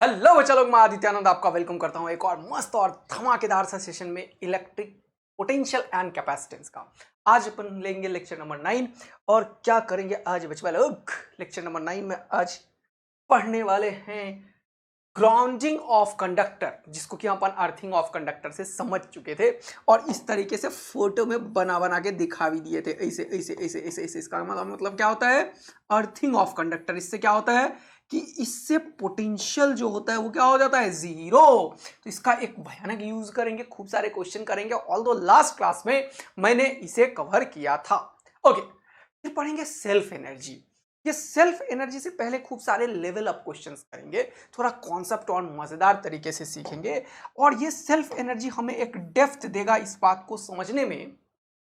Hello बच्चा लोग, मैं आदित्यानंद आपका वेलकम करता हूं एक और मस्त और धमाकेदार सा सेशन में इलेक्ट्रिक पोटेंशियल एंड कैपेसिटेंस का। आज अपन लेंगे लेक्चर नंबर 9। और क्या करेंगे आज बच्चे लोग? लेक्चर नंबर 9 में आज पढ़ने वाले हैं ग्राउंडिंग ऑफ कंडक्टर, जिसको कि अपन अर्थिंग ऑफ कंडक्टर से समझ चुके थे और इस तरीके से फोटो में बना बना के दिखा भी दिए थे। ऐसे ऐसे ऐसे ऐसे ऐसे इसका मतलब क्या होता है? Earthing of conductor. इससे क्या होता है कि इससे पोटेंशियल जो होता है वो क्या हो जाता है? जीरो। तो इसका एक भयानक यूज करेंगे, खूब सारे क्वेश्चन करेंगे। ऑल्दो लास्ट क्लास में मैंने इसे कवर किया था। ओके, फिर पढ़ेंगे सेल्फ एनर्जी। ये सेल्फ एनर्जी से पहले खूब सारे लेवल अप क्वेश्चंस करेंगे, थोड़ा कॉन्सेप्ट और मजेदार तरीके से सीखेंगे। और ये सेल्फ एनर्जी हमें एक डेप्थ देगा इस बात को समझने में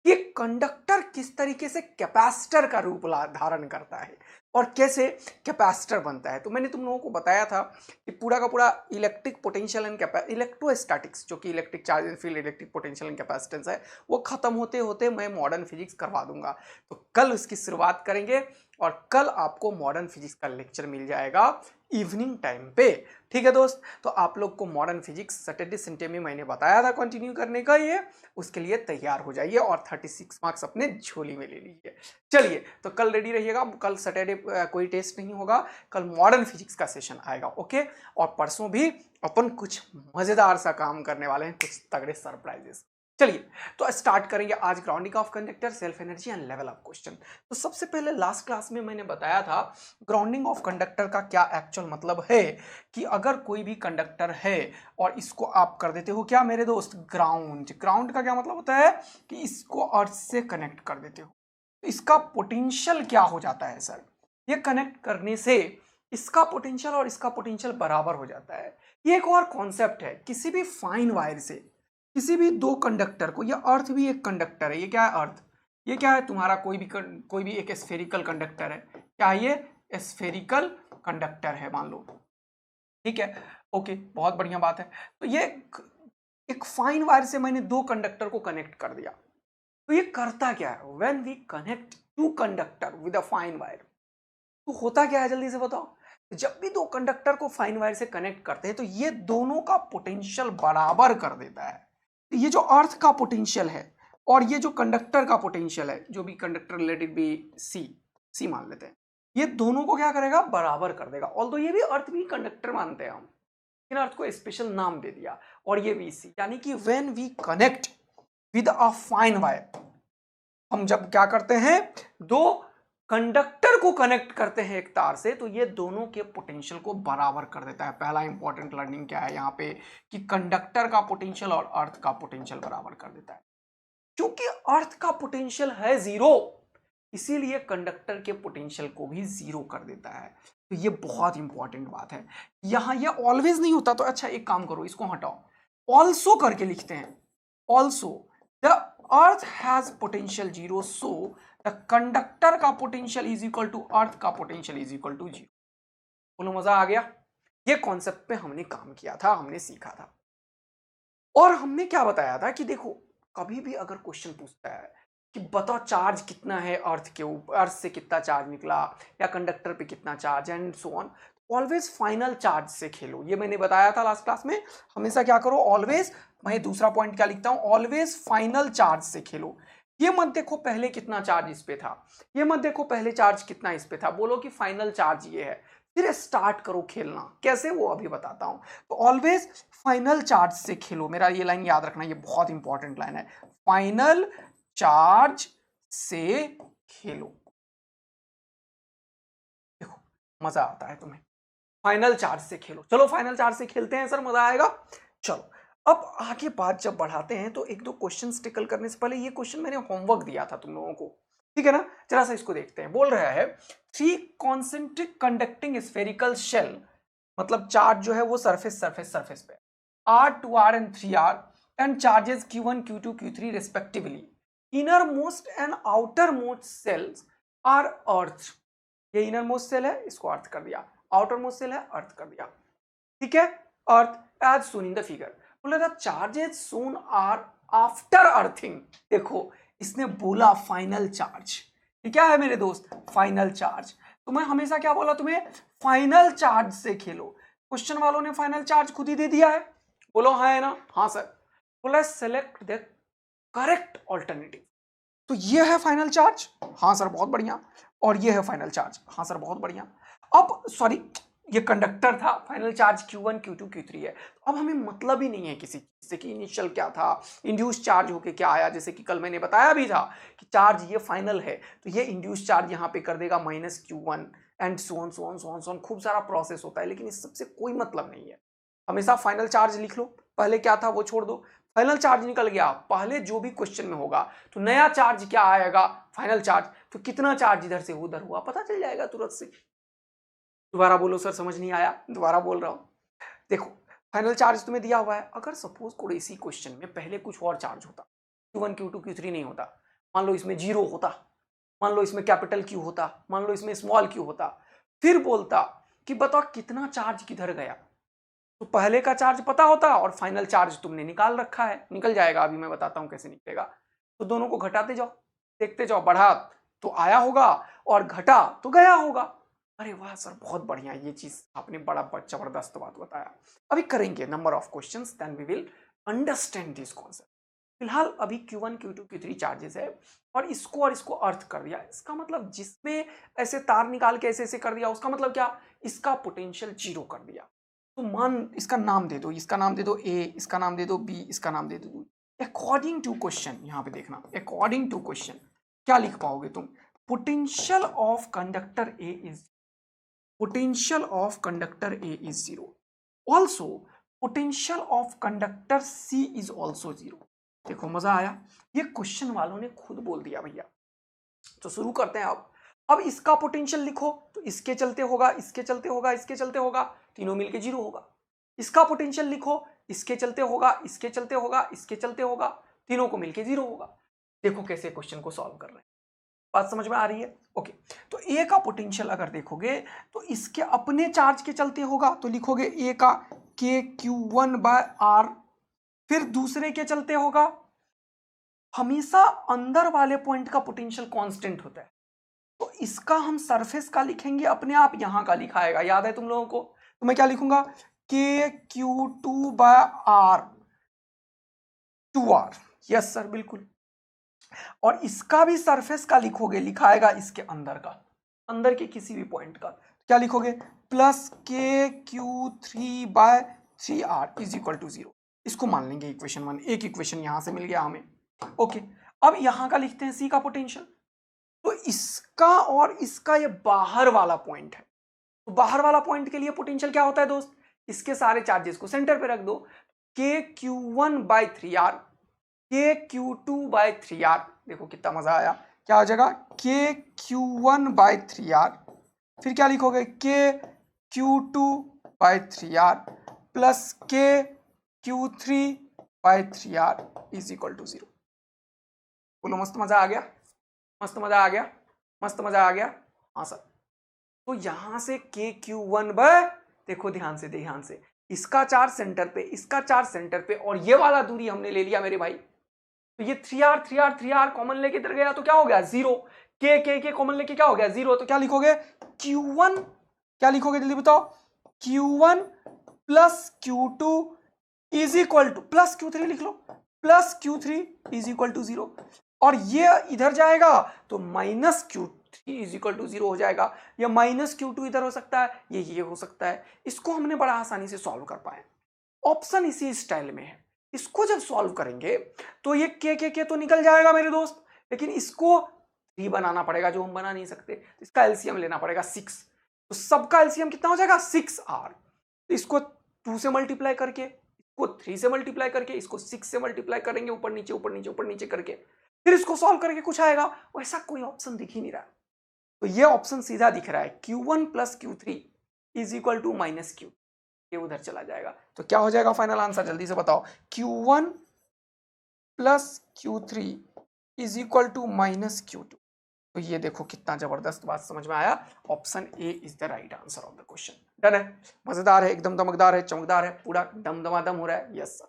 कि कंडक्टर किस तरीके से कैपेसिटर का रूप धारण करता है और कैसे कैपेसिटर बनता है। तो मैंने तुम लोगों को बताया था कि पूरा का पूरा इलेक्ट्रिक पोटेंशियल एंड इलेक्ट्रोस्टैटिक्स, जो कि electric charge field, electric potential and capacitance है, वो खत्म होते होते मैं मॉडर्न फिजिक्स करवा दूंगा। तो कल उसकी शुरुआत करेंगे और कल आपको मॉडर्न फिजिक्स का लेक्चर मिल जाएगा इवनिंग टाइम पे। ठीक है दोस्त, तो आप लोग को मॉडर्न फिजिक्स सैटरडे संडे में मैंने बताया था कंटिन्यू करने का, ये उसके लिए तैयार हो जाइए और 36 मार्क्स अपने झोली में ले लीजिए। चलिए, तो कल रेडी रहिएगा। कल सैटरडे कोई टेस्ट नहीं होगा, कल मॉडर्न फिजिक्स का सेशन आएगा। ओके, और परसों भी अपन कुछ मजेदार सा काम करने वाले हैं, कुछ तगड़े सरप्राइजेस। चलिए, तो स्टार्ट करेंगे आज grounding of conductor, self energy and level of question. तो सबसे पहले लास्ट क्लास में मैंने बताया था ग्राउंडिंग ऑफ कंडक्टर का क्या एक्चुअल मतलब है, कि अगर कोई भी कंडक्टर है और इसको आप कर देते हो क्या मेरे दोस्त? ग्राउंड। ग्राउंड का क्या मतलब होता है कि इसको अर्थ से कनेक्ट कर देते हो, तो इसका पोटेंशियल क्या हो जाता है सर? ये कनेक्ट करने से इसका पोटेंशियल और इसका पोटेंशियल बराबर हो जाता है। ये एक और कॉन्सेप्ट है। किसी भी फाइन वायर से किसी भी दो कंडक्टर को, ये अर्थ भी एक कंडक्टर है। ये क्या है? अर्थ। ये क्या है? तुम्हारा कोई भी एक स्फेरिकल कंडक्टर है। क्या है ये? स्फेरिकल कंडक्टर है मान लो। ठीक है, ओके, बहुत बढ़िया बात है। तो ये एक फाइन वायर से मैंने दो कंडक्टर को कनेक्ट कर दिया। तो ये करता क्या है? When we connect to conductor with a fine wire, तो होता क्या है जल्दी से बताओ? जब भी दो कंडक्टर को फाइन वायर से कनेक्ट करते हैं तो ये दोनों का पोटेंशियल बराबर कर देता है। तो ये जो अर्थ का पोटेंशियल है और ये जो कंडक्टर का पोटेंशियल है, जो भी कंडक्टर रिलेटेड भी सी मान लेते हैं, ये दोनों को क्या करेगा? बराबर कर देगा। ऑल्दो ये भी अर्थ भी कंडक्टर मानते हैं हम, लेकिन अर्थ को स्पेशल नाम दे दिया। और ये भी सी, यानी कि when we connect with a fine wire, हम जब क्या करते हैं, दो कंडक्टर को कनेक्ट करते हैं एक तार से, तो ये दोनों के पोटेंशियल को बराबर कर देता है। पहला इंपॉर्टेंट लर्निंग क्या है यहाँ पे, कि कंडक्टर का पोटेंशियल और अर्थ का पोटेंशियल बराबर कर देता है। क्योंकि अर्थ का पोटेंशियल है जीरो, इसीलिए कंडक्टर के पोटेंशियल को भी जीरो कर देता है। तो ये बहुत इंपॉर्टेंट बात है। यहां ये ऑलवेज नहीं होता। तो अच्छा, एक काम करो, इसको हटाओ, ऑल्सो करके लिखते हैं। Also the earth has potential zero, so the conductor का potential is equal to earth का potential is equal to zero. बोलो, मजा आ गया? ये कॉन्सेप्ट पे हमने काम किया था, हमने सीखा था। और हमने क्या बताया था कि देखो, कभी भी अगर क्वेश्चन पूछता है कि बताओ चार्ज कितना है अर्थ के ऊपर, अर्थ से कितना चार्ज निकला, या कंडक्टर पे कितना charge and so on, always final charge से खेलो। ये मैंने बताया था लास्ट क्लास में। हमेशा क्या करो? ऑलवेज, मैं दूसरा पॉइंट क्या लिखता हूं, ऑलवेज फाइनल चार्ज से खेलो। ये मत देखो पहले कितना चार्ज इस पे था, ये मत देखो पहले चार्ज कितना इस पे था, बोलो कि फाइनल चार्ज ये है, फिर स्टार्ट करो खेलना। कैसे, वो अभी बताता हूं। तो ऑलवेज फाइनल चार्ज से खेलो। मेरा ये लाइन याद रखना, ये बहुत इंपॉर्टेंट लाइन है। फाइनल चार्ज से खेलो। देखो, मजा आता है तुम्हें। फाइनल चार्ज से खेलो। चलो फाइनल चार्ज से खेलते हैं सर, मजा आएगा। चलो, अब आगे बात जब बढ़ाते हैं तो एक दो क्वेश्चन टिकल करने से पहले, ये क्वेश्चन मैंने होमवर्क दिया था तुम लोगों को, ठीक है ना? जरा सा इसको देखते हैं। बोल रहा है 3 कॉन्सेंट्रिक कंडक्टिंग स्फेरिकल शेल, मतलब चार्ज जो है वो सरफेस पे, R2R and 3R, and charges Q1, Q2, Q3 respectively. Innermost and outermost cells are earth. ये इनरमोस्ट सेल है, इसको अर्थ कर दिया। आउटर मोस्ट सेल है, अर्थ कर दिया। ठीक है, earth as shown in the figure. बोला था charges shown are after earthing. देखो, इसने बोला फाइनल चार्ज। ये क्या है मेरे दोस्त? Final charge. तो मैं हमेशा क्या बोला तुम्हें? फाइनल चार्ज से खेलो। क्वेश्चन वालों ने फाइनल चार्ज खुद ही दे दिया है, बोलो हाँ है ना? हाँ सर। बोला सेलेक्ट द करेक्ट ऑल्टरनेटिव। तो ये है फाइनल चार्ज, हाँ सर बहुत बढ़िया, और ये है फाइनल चार्ज, हाँ सर बहुत बढ़िया। अब सॉरी, ये कंडक्टर था, final charge Q1 Q2 Q3 है। अब हमें मतलब ही नहीं है किसी चीज से कि इनिशियल क्या था, इंड्यूस चार्ज होके क्या आया। जैसे कि कल मैंने बताया भी था कि चार्ज ये फाइनल है, तो ये इंड्यूस चार्ज यहाँ पे कर देगा -Q1 and so on so on so on so on, खूब सारा प्रोसेस होता है, लेकिन इस सबसे कोई मतलब नहीं है। हमेशा फाइनल चार्ज लिख लो, पहले क्या था वो छोड़ दो, फाइनल चार्ज निकल गया, पहले जो भी क्वेश्चन में होगा तो नया चार्ज क्या आएगा, फाइनल चार्ज, तो कितना चार्ज इधर से उधर हुआ पता चल जाएगा तुरंत से। दोबारा बोलो सर समझ नहीं आया, दोबारा बोल रहा हूं। देखो फाइनल चार्ज तुम्हें दिया हुआ है, अगर सपोज कोई इसी क्वेश्चन में पहले कुछ और चार्ज होता, Q1 Q2 Q3 नहीं होता, मान लो इसमें 0 होता, मान लो इसमें कैपिटल Q होता, मान लो इसमें स्मॉल q होता, फिर बोलता कि बताओ कितना चार्ज किधर गया, तो पहले का चार्ज पता होता और फाइनल चार्ज तुमने निकाल रखा है, निकल जाएगा, अभी मैं बताता हूं कैसे निकलेगा। तो दोनों को घटाते जाओ, देखते जाओ, बढ़ा तो आया होगा और घटा तो गया होगा। अरे वाह सर बहुत बढ़िया, ये चीज आपने बड़ा जबरदस्त बात बताया। अभी करेंगे number of questions, then we will understand this concept. फिलहाल अभी Q1 Q2 Q3 चार्जेस है और इसको अर्थ कर दिया, इसका मतलब जिसमें ऐसे तार निकाल के ऐसे ऐसे कर दिया, उसका मतलब क्या, इसका पोटेंशियल 0 कर दिया। तो मान इसका नाम दे दो, इसका नाम दे दो A, इसका नाम दे दो B, इसका नाम दे दो। अकॉर्डिंग टू क्वेश्चन, यहां पे देखना, अकॉर्डिंग टू क्वेश्चन क्या लिख पाओगे तुम, potential of conductor A is, potential of conductor A is 0. Also, potential of conductor C is also 0. देखो मजा आया, ये क्वेश्चन वालों ने खुद बोल दिया भैया। तो शुरू करते हैं अब इसका पोटेंशियल लिखो, तो इसके चलते होगा, इसके चलते होगा, इसके चलते होगा, तीनों मिलके 0 होगा। इसका पोटेंशियल लिखो, इसके चलते होगा, इसके चलते होगा, इसके चलते होगा, तीनों को मिलके 0 होगा। देखो कैसे क्वेश्चन को सॉल्व कर रहे हैं, बात समझ में आ रही है? ओके, तो ए का पोटेंशियल अगर देखोगे तो इसके अपने चार्ज के चलते होगा, तो लिखोगे ए का KQ1/R। फिर दूसरे के चलते होगा, हमेशा अंदर वाले पॉइंट का पोटेंशियल कांस्टेंट होता है, तो इसका हम सरफेस का लिखेंगे, अपने आप यहां का लिखाएगा, याद है तुम लोगों को? तो मैं क्या लिखूंगा, KQ2/R 2R। यस सर बिल्कुल। और इसका भी सरफेस का लिखोगे, लिखाएगा इसके अंदर का, अंदर के किसी भी पॉइंट का, क्या लिखोगे, +KQ3/3R इज इक्वल टू 0। इसको मान लेंगे इक्वेशन 1, एक इक्वेशन यहां से मिल गया हमें। ओके, अब यहां का लिखते हैं सी का पोटेंशियल, तो इसका और इसका ये बाहर वाला पॉइंट है, तो बाहर वाला पॉइंट के लिए पोटेंशियल क्या होता है दोस्त, इसके सारे चार्जेस को सेंटर पे रख दो, KQ1/3R KQ2/3R। देखो कितना मजा आया, क्या हो जाएगा, KQ1/3R, फिर क्या लिखोगे, KQ2/3R plus KQ3/3R is equal to 0। बोलो मस्त मजा आ गया, मस्त मजा आ गया, मस्त मजा आ गया। हाँ सर, तो यहां से KQ1 देखो ध्यान से, इसका चार्ज सेंटर पे, इसका चार्ज सेंटर पे, और ये वाला दूरी हमने ले लिया मेरे भाई, तो ये 3R कॉमन लेके इधर गया तो क्या हो गया 0, के कॉमन लेके क्या हो गया 0, तो क्या लिखोगे Q1, क्या लिखोगे जल्दी बताओ, Q1 plus Q2 is equal to plus Q3 लिख लो, plus Q3 is equal to 0, और ये इधर जाएगा तो minus Q3 is equal to 0 हो जाएगा, या माइनस Q2 इधर हो सकता है, ये हो सकता है। इसको हमने बड़ा आसानी से सॉल्व कर पाए, ऑप्शन इसी स्टाइल में है। इसको जब सॉल्व करेंगे तो ये के तो निकल जाएगा मेरे दोस्त, लेकिन इसको 3 बनाना पड़ेगा जो हम बना नहीं सकते, तो इसका एलसीएम लेना पड़ेगा 6, तो सबका एलसीएम कितना हो जाएगा 6R। तो इसको 2 से मल्टीप्लाई करके, इसको 3 से मल्टीप्लाई करके, इसको 6 से मल्टीप्लाई करेंगे, ऊपर नीचे ऊपर नीचे ऊपर नीचे करके, फिर इसको सॉल्व करके कुछ आएगा, वैसा कोई ऑप्शन दिख ही नहीं रहा। तो ये ऑप्शन सीधा दिख रहा है, Q1 plus Q3 is equal to minus Q, ये उधर चला जाएगा, तो क्या हो जाएगा फाइनल आंसर, जल्दी से बताओ, Q1 plus Q3 is equal to minus Q2। तो ये देखो कितना जबरदस्त बात समझ में आया, option A is the right answer of the question. Done है, मजेदार है, एकदम दमकदार है, चमकदार है, पूरा दमदमादम हो रहा है। यस सर,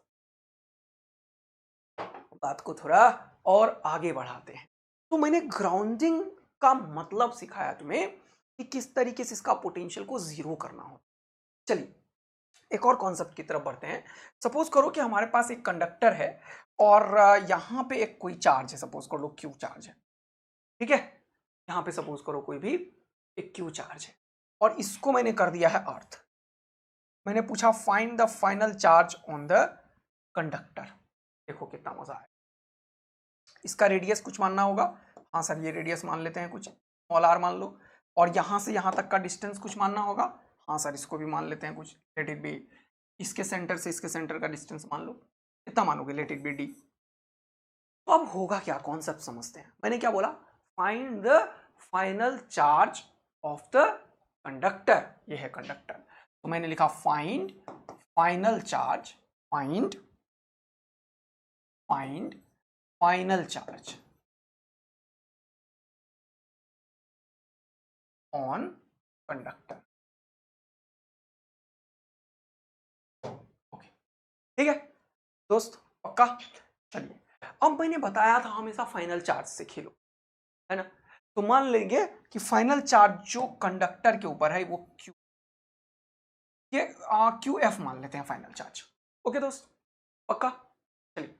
बात को थोड़ा और आगे बढ़ाते हैं। तो मैंने ग्राउंडिंग का मतलब सिखाया तुम्हें कि किस तरीके से इसका पोटेंशियल को 0 करना हो। चलिए एक और कॉन्सेप्ट की तरफ बढ़ते हैं। सपोज करो कि हमारे पास एक कंडक्टर है और यहाँ पे एक कोई चार्ज है, सपोज कर लो क्यू चार्ज है, ठीक है। यहाँ पे सपोज करो कोई भी एक क्यू चार्ज है और इसको मैंने कर दिया है अर्थ। मैंने पूछा find the final charge on the conductor. देखो कितना मजा है। इसका रेडियस कुछ मानना होगा, हाँ सर ये रेडियस मान लेते हैं, कुछ स्मॉल आर मान लो। और यहां से यहां तक का डिस्टेंस कुछ मानना होगा, हाँ सर इसको भी मान लेते हैं कुछ, लेट इट बी। इसके सेंटर से इसके सेंटर का डिस्टेंस मान लो, कितना मानोगे, लेट इट बी डी। तो अब होगा क्या, कॉन्सेप्ट समझते हैं। मैंने क्या बोला, find the final charge of the conductor. ये है कंडक्टर, तो मैंने लिखा find final charge, find final charge on conductor. Okay ठीक है दोस्त, पक्का। चलिए अब मैंने बताया था हमेशा फाइनल चार्ज से खेलो, है ना। तो मान लेंगे कि फाइनल चार्ज जो कंडक्टर के ऊपर है वो क्यू, ये क्यू एफ मान लेते हैं फाइनल चार्ज। ओके दोस्त, पक्का। चलिए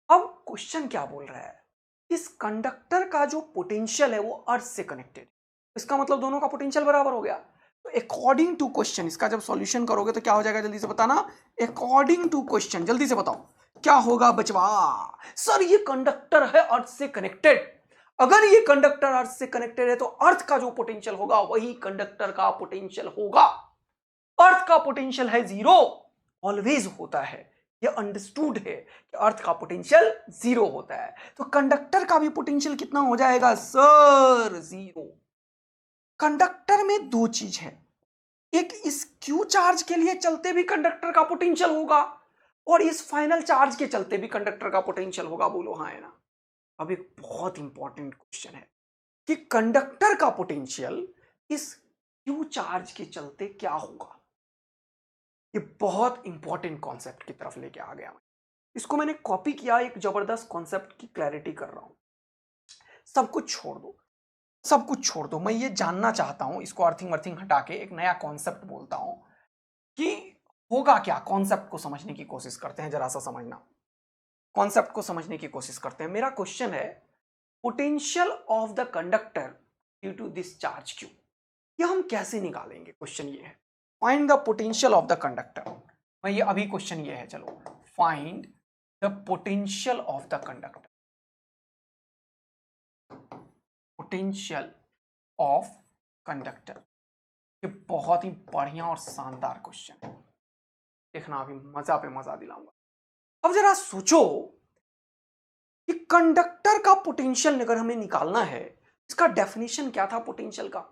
अब क्वेश्चन क्या बोल रहा है, इस कंडक्टर का जो पोटेंशियल है वो अर्थ से कनेक्टेड, इसका मतलब दोनों का पोटेंशियल बराबर हो गया। तो अकॉर्डिंग टू क्वेश्चन, इसका जब सॉल्यूशन करोगे तो क्या हो जाएगा, जल्दी से बताना। अकॉर्डिंग टू क्वेश्चन, जल्दी से बताओ क्या होगा बचवा। सर ये कंडक्टर है अर्थ से कनेक्टेड, अगर ये कंडक्टर अर्थ से कनेक्टेड है तो अर्थ का जो पोटेंशियल होगा वही कंडक्टर का पोटेंशियल होगा। अर्थ का पोटेंशियल है जीरो, ऑलवेज होता है, ये अंडरस्टूड है कि अर्थ का पोटेंशियल जीरो होता है। तो कंडक्टर का भी पोटेंशियल कितना हो जाएगा सर, जीरो। कंडक्टर में दो चीज है, एक इस क्यू चार्ज के लिए चलते भी कंडक्टर का पोटेंशियल होगा और इस फाइनल चार्ज के चलते भी कंडक्टर का पोटेंशियल होगा। बोलो हाँ है ना। अब एक बहुत इंपॉर्टेंट क्वेश्चन है कि कंडक्टर का पोटेंशियल इस क्यू चार्ज के चलते क्या होगा। ये बहुत इंपॉर्टेंट कॉन्सेप्ट की तरफ लेके आ गया मैं, इसको मैंने कॉपी किया, एक जबरदस्त कॉन्सेप्ट की क्लैरिटी कर रहा हूं। सब कुछ छोड़ दो, सब कुछ छोड़ दो, मैं ये जानना चाहता हूं, इसको अर्थिंग वर्थिंग हटा के एक नया कॉन्सेप्ट बोलता हूं कि होगा क्या। कॉन्सेप्ट को समझने की कोशिश करते हैं, जरा सा समझना, कॉन्सेप्ट को समझने की कोशिश करते हैं। मेरा क्वेश्चन है potential of the conductor due to this charge Q, ये हम कैसे निकालेंगे। क्वेश्चन ये है find the potential of the conductor. मैं ये अभी क्वेश्चन ये है, चलो find the potential of the conductor, potential of conductor. ये बहुत ही बढ़िया और शानदार क्वेश्चन है, देखना अभी मजा पे मजा दिलाऊंगा। अब जरा सोचो कि कंडक्टर का पोटेंशियल अगर हमें निकालना है, इसका डेफिनेशन क्या था पोटेंशियल का,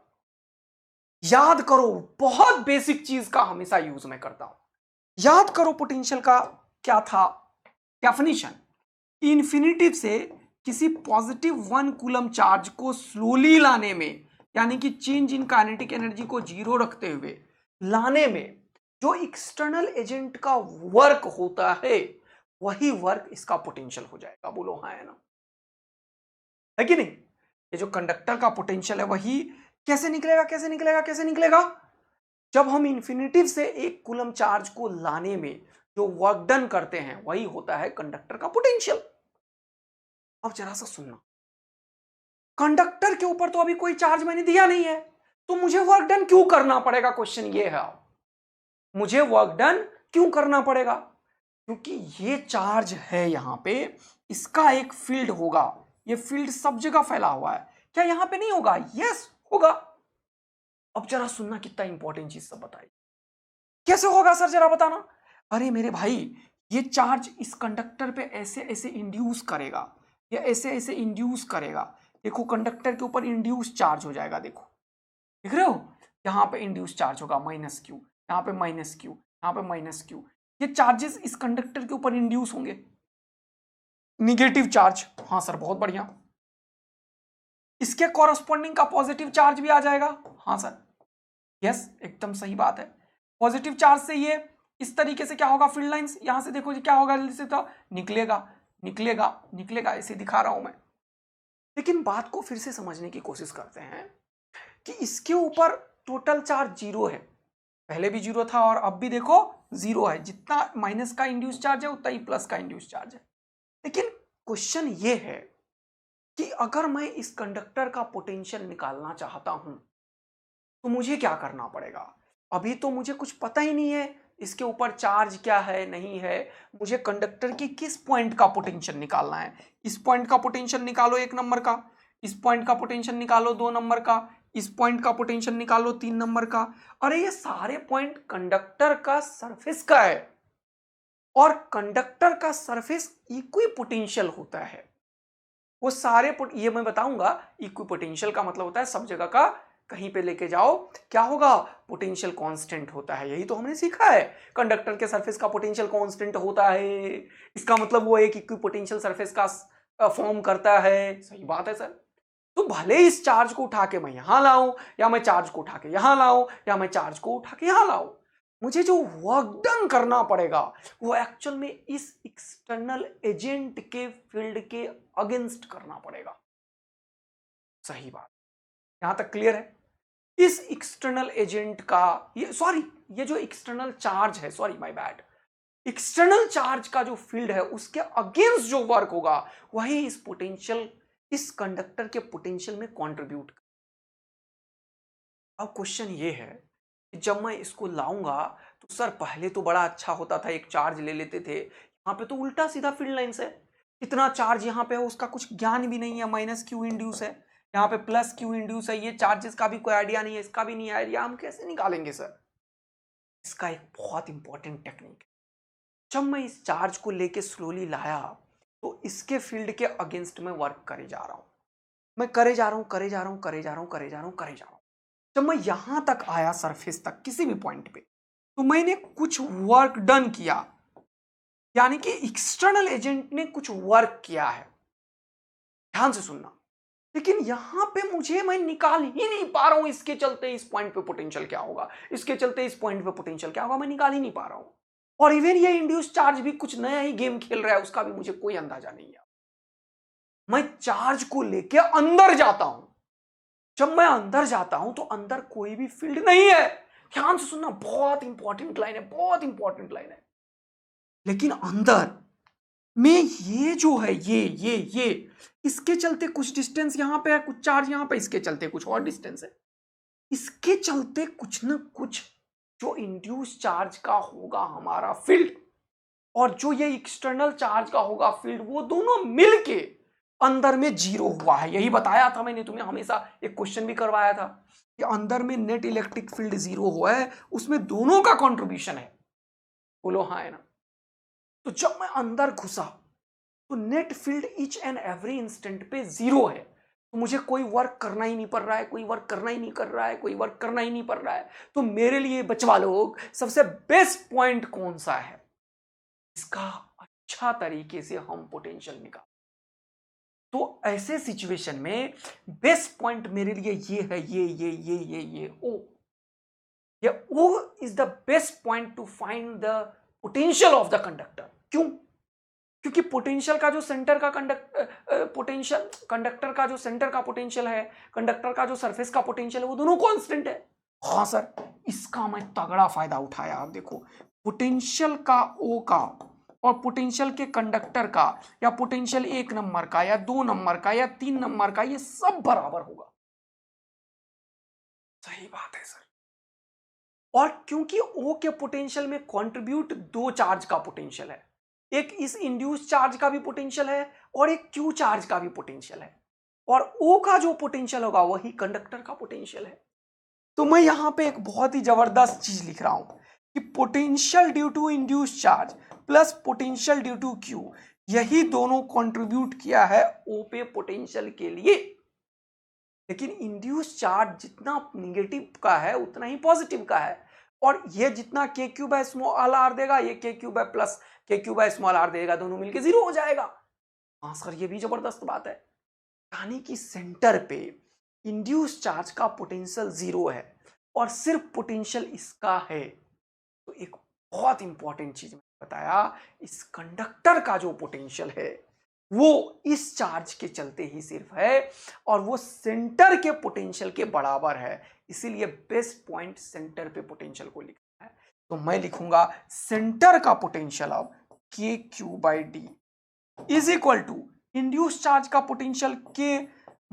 याद करो। बहुत बेसिक चीज का हमेशा यूज मैं करता हूं, याद करो पोटेंशियल का क्या था डेफिनेशन। इन्फिनिटी से किसी पॉजिटिव 1 कूलम चार्ज को स्लोली लाने में, यानी कि चेंज इन काइनेटिक एनर्जी को जीरो रखते हुए लाने में जो एक्सटर्नल एजेंट का वर्क होता है वही वर्क इसका पोटेंशियल हो जाएगा। बोलो हाँ है ना, है कि नहीं। ये जो कंडक्टर का पोटेंशियल है वही कैसे निकलेगा, कैसे निकलेगा, कैसे निकलेगा, जब हम इन्फिनिटिव से 1 कूलम चार्ज को लाने में जो वर्क डन करते हैं वही होता है कंडक्टर का पोटेंशियल। अब जरा सा सुनना, कंडक्टर के ऊपर तो अभी कोई चार्ज मैंने दिया नहीं है, तो मुझे वर्क डन क्यों करना पड़ेगा। क्वेश्चन ये है, मुझे वर्क डन क्यों करना पड़ेगा, क्योंकि ये चार्ज है यहां पे, इसका एक फील्ड होगा, ये फील्ड सब जगह फैला हुआ है। क्या यहां पे नहीं होगा, यस होगा। अब जरा सुनना, कितना इंपॉर्टेंट चीज सब बताई। कैसे होगा सर जरा बताना। अरे मेरे भाई, ये चार्ज इस कंडक्टर पे ऐसे ऐसे इंड्यूस करेगा, या ऐसे ऐसे इंड्यूस करेगा। देखो कंडक्टर के ऊपर इंड्यूस चार्ज हो जाएगा, देखो देख रहे हो, यहाँ पे इंड्यूस चार्ज होगा माइनस क्यू, यहाँ पे माइनस क्यू, यहाँ पे माइनस क्यू। ये चार्जेस इस कंडक्टर के ऊपर इंड्यूस होंगे, निगेटिव चार्ज, हाँ सर बहुत बढ़िया। इसके कॉरस्पॉन्डिंग का पॉजिटिव चार्ज भी आ जाएगा, हाँ सर यस एकदम सही बात है। पॉजिटिव चार्ज से ये इस तरीके से क्या होगा, फील्ड लाइंस यहां से देखो क्या होगा, जल्दी से तो निकलेगा निकलेगा निकलेगा, ऐसे दिखा रहा हूं मैं। लेकिन बात को फिर से समझने की कोशिश करते हैं कि इसके ऊपर टोटल चार्ज जीरो है, पहले भी जीरो था और अब भी देखो जीरो है। जितना माइनस का इंड्यूस चार्ज है उतना ही प्लस का इंड्यूस चार्ज है। लेकिन क्वेश्चन ये है कि अगर मैं इस कंडक्टर का पोटेंशियल निकालना चाहता हूं तो मुझे क्या करना पड़ेगा। अभी तो मुझे कुछ पता ही नहीं है इसके ऊपर चार्ज क्या है नहीं है। मुझे कंडक्टर की किस पॉइंट का पोटेंशियल निकालना है। इस पॉइंट का पोटेंशियल निकालो 1 नंबर का, इस पॉइंट का पोटेंशियल निकालो 2 नंबर का, इस पॉइंट का पोटेंशियल निकालो 3 नंबर का। अरे ये सारे पॉइंट कंडक्टर का सरफेस का है और कंडक्टर का सरफेस इक्विपोटेंशियल होता है। वो सारे ये मैं बताऊंगा। इक्विपोटेंशियल का मतलब होता है सब जगह का कहीं पे लेके जाओ क्या होगा, पोटेंशियल कांस्टेंट होता है। यही तो हमने सीखा है, कंडक्टर के सरफेस का पोटेंशियल कांस्टेंट होता है। इसका मतलब वो एक इक्विपोटेंशियल सरफेस का फॉर्म करता है। सही बात है सर। तो भले इस चार्ज को उठा के मैं यहां लाऊं या मैं चार्ज को उठा के यहां लाऊं या मैं चार्ज को उठा के यहां लाऊं, मुझे जो वर्क डन करना पड़ेगा वो एक्चुअल में इस एक्सटर्नल एजेंट के फील्ड के अगेंस्ट करना पड़ेगा। सही बात, यहां तक क्लियर है। इस एक्सटर्नल एजेंट का ये जो एक्सटर्नल चार्ज है, sorry my bad, external charge का जो फील्ड है उसके अगेंस्ट जो वर्क होगा वही इस पोटेंशियल, इस कंडक्टर के पोटेंशियल में कंट्रीब्यूट। अब क्वेश्चन ये है कि जब मैं इसको लाऊंगा तो सर पहले तो बड़ा अच्छा होता था, एक चार्ज ले लेते थे। यहाँ पे तो उल्टा सीधा फील्ड लाइंस है। कितना चार्ज यहाँ पे है उसका कुछ ज्ञान भी नहीं है। माइनस क्यू इंड्यूस है, यहाँ पे प्लस क्यू इंड्यूस है। ये चार्जेस का भी कोई आइडिया नहीं है, इसका भी नहीं आइडिया। हम कैसे निकालेंगे सर। इसका एक बहुत इंपॉर्टेंट टेक्निक है। जब मैं इस चार्ज को लेके स्लोली लाया तो इसके फील्ड के अगेंस्ट में वर्क करे जा रहा हूं, मैं करे जा रहा हूं, करे जा रहा हूं, करे जा रहा हूं, करे जा रहा हूं, करे जा रहा हूं। जब मैं यहां तक आया सरफेस तक किसी भी पॉइंट पे, तो मैंने कुछ वर्क डन किया, यानी कि एक्सटर्नल एजेंट ने कुछ वर्क किया है। ध्यान से सुनना। लेकिन यहां पे मैं निकाल ही नहीं पा रहा हूं इसके चलते इस पॉइंट पे पोटेंशियल क्या होगा, इसके चलते इस पॉइंट पे पोटेंशियल क्या होगा, मैं निकाल ही नहीं पा रहा हूं। और इवन ये इंड्यूस चार्ज भी कुछ नया ही गेम खेल रहा है, उसका भी मुझे कोई अंदाजा नहीं है। मैं चार्ज को लेके अंदर जाता हूं। जब मैं अंदर जाता हूं तो अंदर कोई भी फील्ड नहीं है। ध्यान से सुनना, बहुत इंपॉर्टेंट लाइन है, बहुत इंपॉर्टेंट लाइन है। लेकिन अंदर में ये जो है ये इसके चलते कुछ डिस्टेंस यहां पे है, कुछ चार्ज यहां पे, इसके चलते कुछ और डिस्टेंस है। इसके चलते कुछ ना कुछ जो इंड्यूस चार्ज का होगा हमारा फील्ड और जो ये एक्सटर्नल चार्ज का होगा फील्ड, वो दोनों मिलके अंदर में जीरो हुआ है। यही बताया था मैंने तुम्हें, हमेशा एक क्वेश्चन भी करवाया था कि अंदर में नेट इलेक्ट्रिक फील्ड जीरो हुआ है, उसमें दोनों का कंट्रीब्यूशन है। बोलो हाँ है ना। तो जब मैं अंदर घुसा तो net field each and every instant पे जीरो है। तो मुझे कोई वर्क करना ही नहीं पड़ रहा है, कोई वर्क करना ही नहीं कर रहा है, कोई वर्क करना ही नहीं पड़ रहा है। तो मेरे लिए बचवा लोग सबसे बेस्ट पॉइंट कौन सा है, इसका अच्छा तरीके से हम पोटेंशियल निकाल। तो ऐसे सिचुएशन में बेस्ट पॉइंट मेरे लिए ये है, ये ओ। ये O is the best point to find the potential of the conductor. क्यों? क्योंकि पोटेंशियल का जो सेंटर का पोटेंशियल, कंडक्टर का जो सेंटर का पोटेंशियल है, कंडक्टर का जो सरफेस का पोटेंशियल है, वो दोनों कांस्टेंट है। हाँ सर, इसका मैं तगड़ा फायदा उठाया। आप देखो, पोटेंशियल का ओ का और पोटेंशियल के कंडक्टर का, या पोटेंशियल 1 नंबर का या 2 नंबर का या 3 नंबर का, ये सब बराबर होगा। सही बात है सर। और क्योंकि ओ के पोटेंशियल में कंट्रीब्यूट 2 चार्ज का पोटेंशियल है, एक इस इंड्यूस चार्ज का भी पोटेंशियल है और एक क्यू चार्ज का भी पोटेंशियल है, और ओ का जो पोटेंशियल होगा वही कंडक्टर का पोटेंशियल है। तो मैं यहां पे एक बहुत ही जबरदस्त चीज लिख रहा हूं कि potential due to induce charge plus potential due to Q, यही दोनों कंट्रीब्यूट किया है ओ पे पोटेंशियल के लिए। लेकिन इंड्यूस चार्ज जितना निगेटिव का है उतना ही पॉजिटिव का है, और ये जितना के क्यू बाय स्मॉल आर देगा, ये के Q bye plus K Q by small are देगा, दोनों मिलके जीरो हो जाएगा। हाँ सर, ये भी जबरदस्त बात है। यानी कि सेंटर पे इंड्यूस चार्ज का पोटेंशियल जीरो है और सिर्फ पोटेंशियल इसका है। तो एक बहुत इंपॉर्टेंट चीज मैंने बताया, इस कंडक्टर का जो पोटेंशियल है वो इस चार्ज के चलते ही सिर्फ है, और वो सेंटर के पोटेंशियल के बराबर है। इसीलिए बेस्ट पॉइंट सेंटर पे पोटेंशियल को लिखना है। तो मैं लिखूंगा सेंटर का potential of K Q by D is equal to induce charge का potential K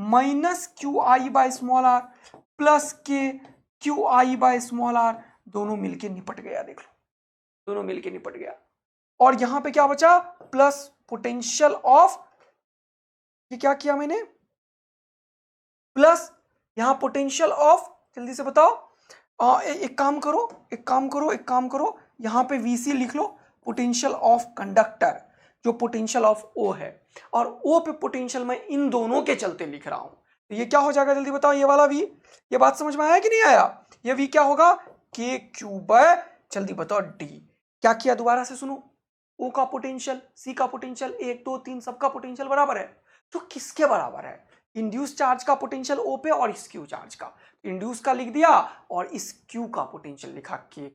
minus Q I by small R plus K Q I by small R, दोनों मिलके निपट गया। देख लो, दोनों मिलके निपट गया। और यहां पे क्या बचा? प्लस पोटेंशियल ऑफ, ये क्या किया मैंने? प्लस यहां पोटेंशियल ऑफ, जल्दी से बताओ। एक काम करो, यहां पे वीसी लिख लो, पोटेंशियल ऑफ कंडक्टर, जो पोटेंशियल ऑफ ओ है, और ओ पे पोटेंशियल मैं इन दोनों के चलते लिख रहा हूं। तो ये क्या हो जाएगा? जल्दी बताओ। ये वाला वी, ये बात समझ में आया कि नहीं आया? ये वी क्या होगा? के क्यूब बाय, जल्दी बताओ, डी। क्या किया? दोबारा से सुनो। ओ का पोटेंशियल, सी का पोटेंशियल, 1 2 3 सबका पोटेंशियल बराबर है। तो किसके बराबर है? इंड्यूस चार्ज का पोटेंशियल ओ पे और इस क्यू चार्ज का। इंड्यूस का लिख दिया और इस क्यू का पोटेंशियल लिखा के।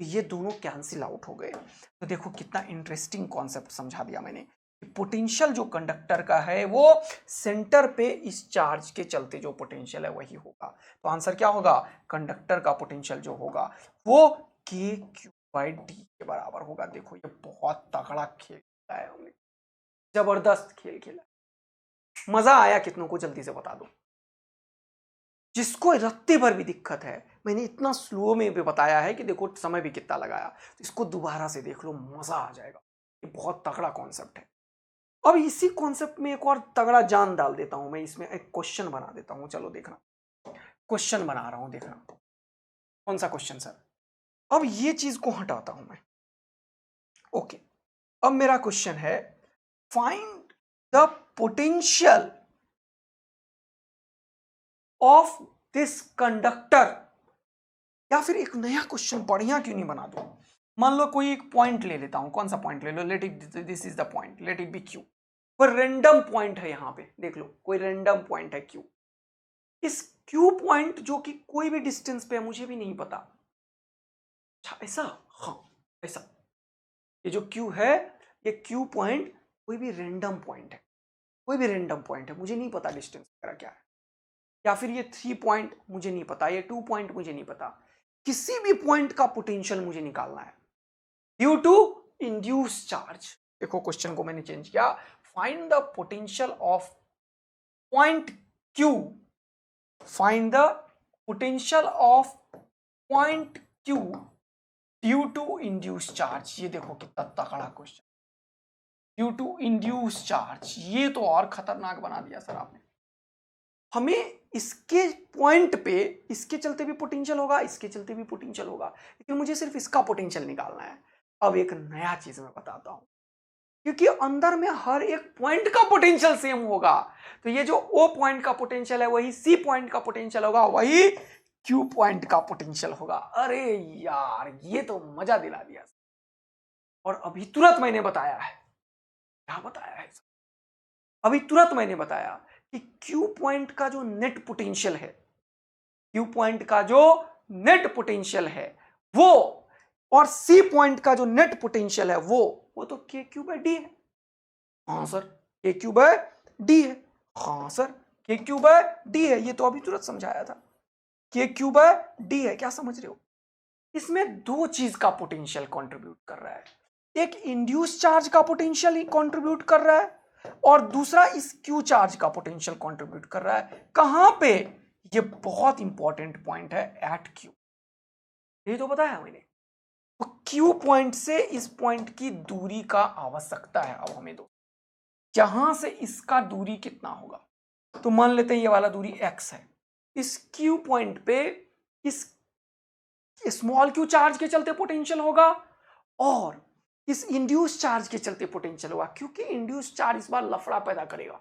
ये दोनों कैंसिल आउट हो गए। तो देखो कितना इंटरेस्टिंग कॉन्सेप्ट समझा दिया मैंने। पोटेंशियल जो कंडक्टर का है वो सेंटर पे इस चार्ज के चलते जो पोटेंशियल है वही होगा। तो आंसर क्या होगा? कंडक्टर का पोटेंशियल जो होगा वो के क्यू बाई डी के बराबर होगा। देखो ये बहुत तगड़ा खेल खेला है हमने, जबरदस्त खेल खेला। मजा आया कितनों को? जल्दी से बता दो। जिसको रत्ते भर भी दिक्कत है, मैंने इतना स्लो में भी बताया है कि देखो समय भी कितना लगाया। तो इसको दोबारा से देख लो, मजा आ जाएगा। ये बहुत तगड़ा कॉन्सेप्ट है। अब इसी कॉन्सेप्ट में एक और तगड़ा जान डाल देता हूं मैं, इसमें एक क्वेश्चन बना देता हूं। चलो देखना, क्वेश्चन बना रहा हूं, देखना कौन सा क्वेश्चन सर। अब ये चीज को हटाता हूं मैं। ओके, अब मेरा क्वेश्चन है find the potential of this conductor. या फिर एक नया क्वेश्चन बढ़िया क्यों नहीं बना दो? मान लो कोई एक पॉइंट ले लेता हूं। कौन सा पॉइंट ले लो? Let it, this is the point, let it be Q. कोई रैंडम पॉइंट है यहां पे, देख लो कोई रैंडम पॉइंट है क्यू। इस क्यू पॉइंट जो कि कोई भी डिस्टेंस पे है, मुझे भी नहीं पता। अच्छा ऐसा, हाँ ऐसा। ये जो क्यू है, ये क्यू पॉइंट कोई भी रैंडम पॉइंट है, कोई भी रैंडम पॉइंट है, मुझे नहीं पता डिस्टेंस वगैरह क्या है। या फिर ये 3 पॉइंट मुझे नहीं पता, ये 2 पॉइंट मुझे नहीं पता। किसी भी पॉइंट का पोटेंशियल मुझे निकालना है ड्यू टू इंड्यूस चार्ज। देखो क्वेश्चन को मैंने चेंज किया, find the potential of point Q, find the potential of point Q due to induce charge. ये देखो कितना तगड़ा question, due to induce charge. ये तो और खतरनाक बना दिया सर आपने। हमें इसके पॉइंट पे इसके चलते भी पोटेंशियल होगा, इसके चलते भी पोटेंशियल होगा, लेकिन मुझे सिर्फ इसका पोटेंशियल निकालना है। अब एक नया चीज मैं बताता हूं, क्योंकि अंदर में हर एक पॉइंट का पोटेंशियल सेम होगा। तो ये जो O पॉइंट का पोटेंशियल है वही C पॉइंट का पोटेंशियल होगा, वही Q पॉइंट का पोटेंशियल होगा। अरे यार ये तो मजा दिला दिया। और अभी तुरंत मैंने बताया है, क्या बताया है? अभी तुरंत मैंने बताया कि Q पॉइंट का जो नेट पोटेंशियल है, Q पॉइंट का जो नेट पोटेंशियल है वो, और C पॉइंट का जो नेट पोटेंशियल है वो तो के क्यू बाय डी है। हाँ सर, के क्यू बाय डी है। हाँ सर, के क्यू बाय डी है। ये तो अभी तुरंत समझाया था, के क्यू बाय डी है। क्या समझ रहे हो? इसमें दो चीज का पोटेंशियल कंट्रीब्यूट कर रहा है। एक इंड्यूस चार्ज का पोटेंशियल ही कंट्रीब्यूट कर रहा है, और दूसरा इस क्यू चार्ज का पोटेंशियल कंट्रीब्यूट कर रहा है। कहां पे? ये बहुत इंपॉर्टेंट पॉइंट है, एट क्यू। ये तो बताया मैंने। तो क्यू पॉइंट से इस पॉइंट की दूरी का आवश्यकता है। अब हमें दो, यहां से इसका दूरी कितना होगा? तो मान लेते हैं ये वाला दूरी x है। इस क्यू पॉइंट पे इस स्मॉल क्यू चार्ज के चलते पोटेंशियल होगा, और इस इंड्यूस चार्ज के चलते पोटेंशियल होगा, क्योंकि इंड्यूस चार्ज इस बार लफड़ा पैदा करेगा।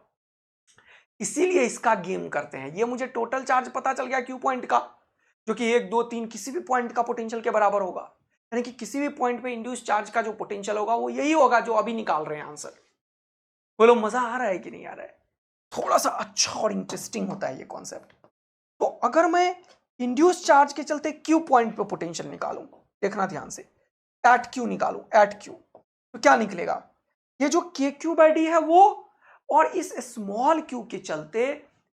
इसीलिए इसका गेम करते हैं। ये मुझे टोटल चार्ज पता चल गया क्यू पॉइंट का, जो कि 1 2 3 किसी भी पॉइंट का पोटेंशियल के बराबर होगा। यानी कि किसी भी पॉइंट पे इंड्यूस चार्ज का जो पोटेंशियल होगा वो यही होगा जो अभी निकाल रहे हैं आंसर। बोलो मजा आ रहा है कि नहीं आ रहा है? थोड़ा सा अच्छा और इंटरेस्टिंग होता है ये कॉन्सेप्ट। तो अगर मैं इंड्यूस चार्ज के चलते क्यू पॉइंट पे पोटेंशियल निकालूं, देखना ध्यान से, एट क्यू निकालूं, एट क्यू, तो क्या निकलेगा? ये जो के क्यू बाई डी है वो, और इस स्मॉल क्यू के चलते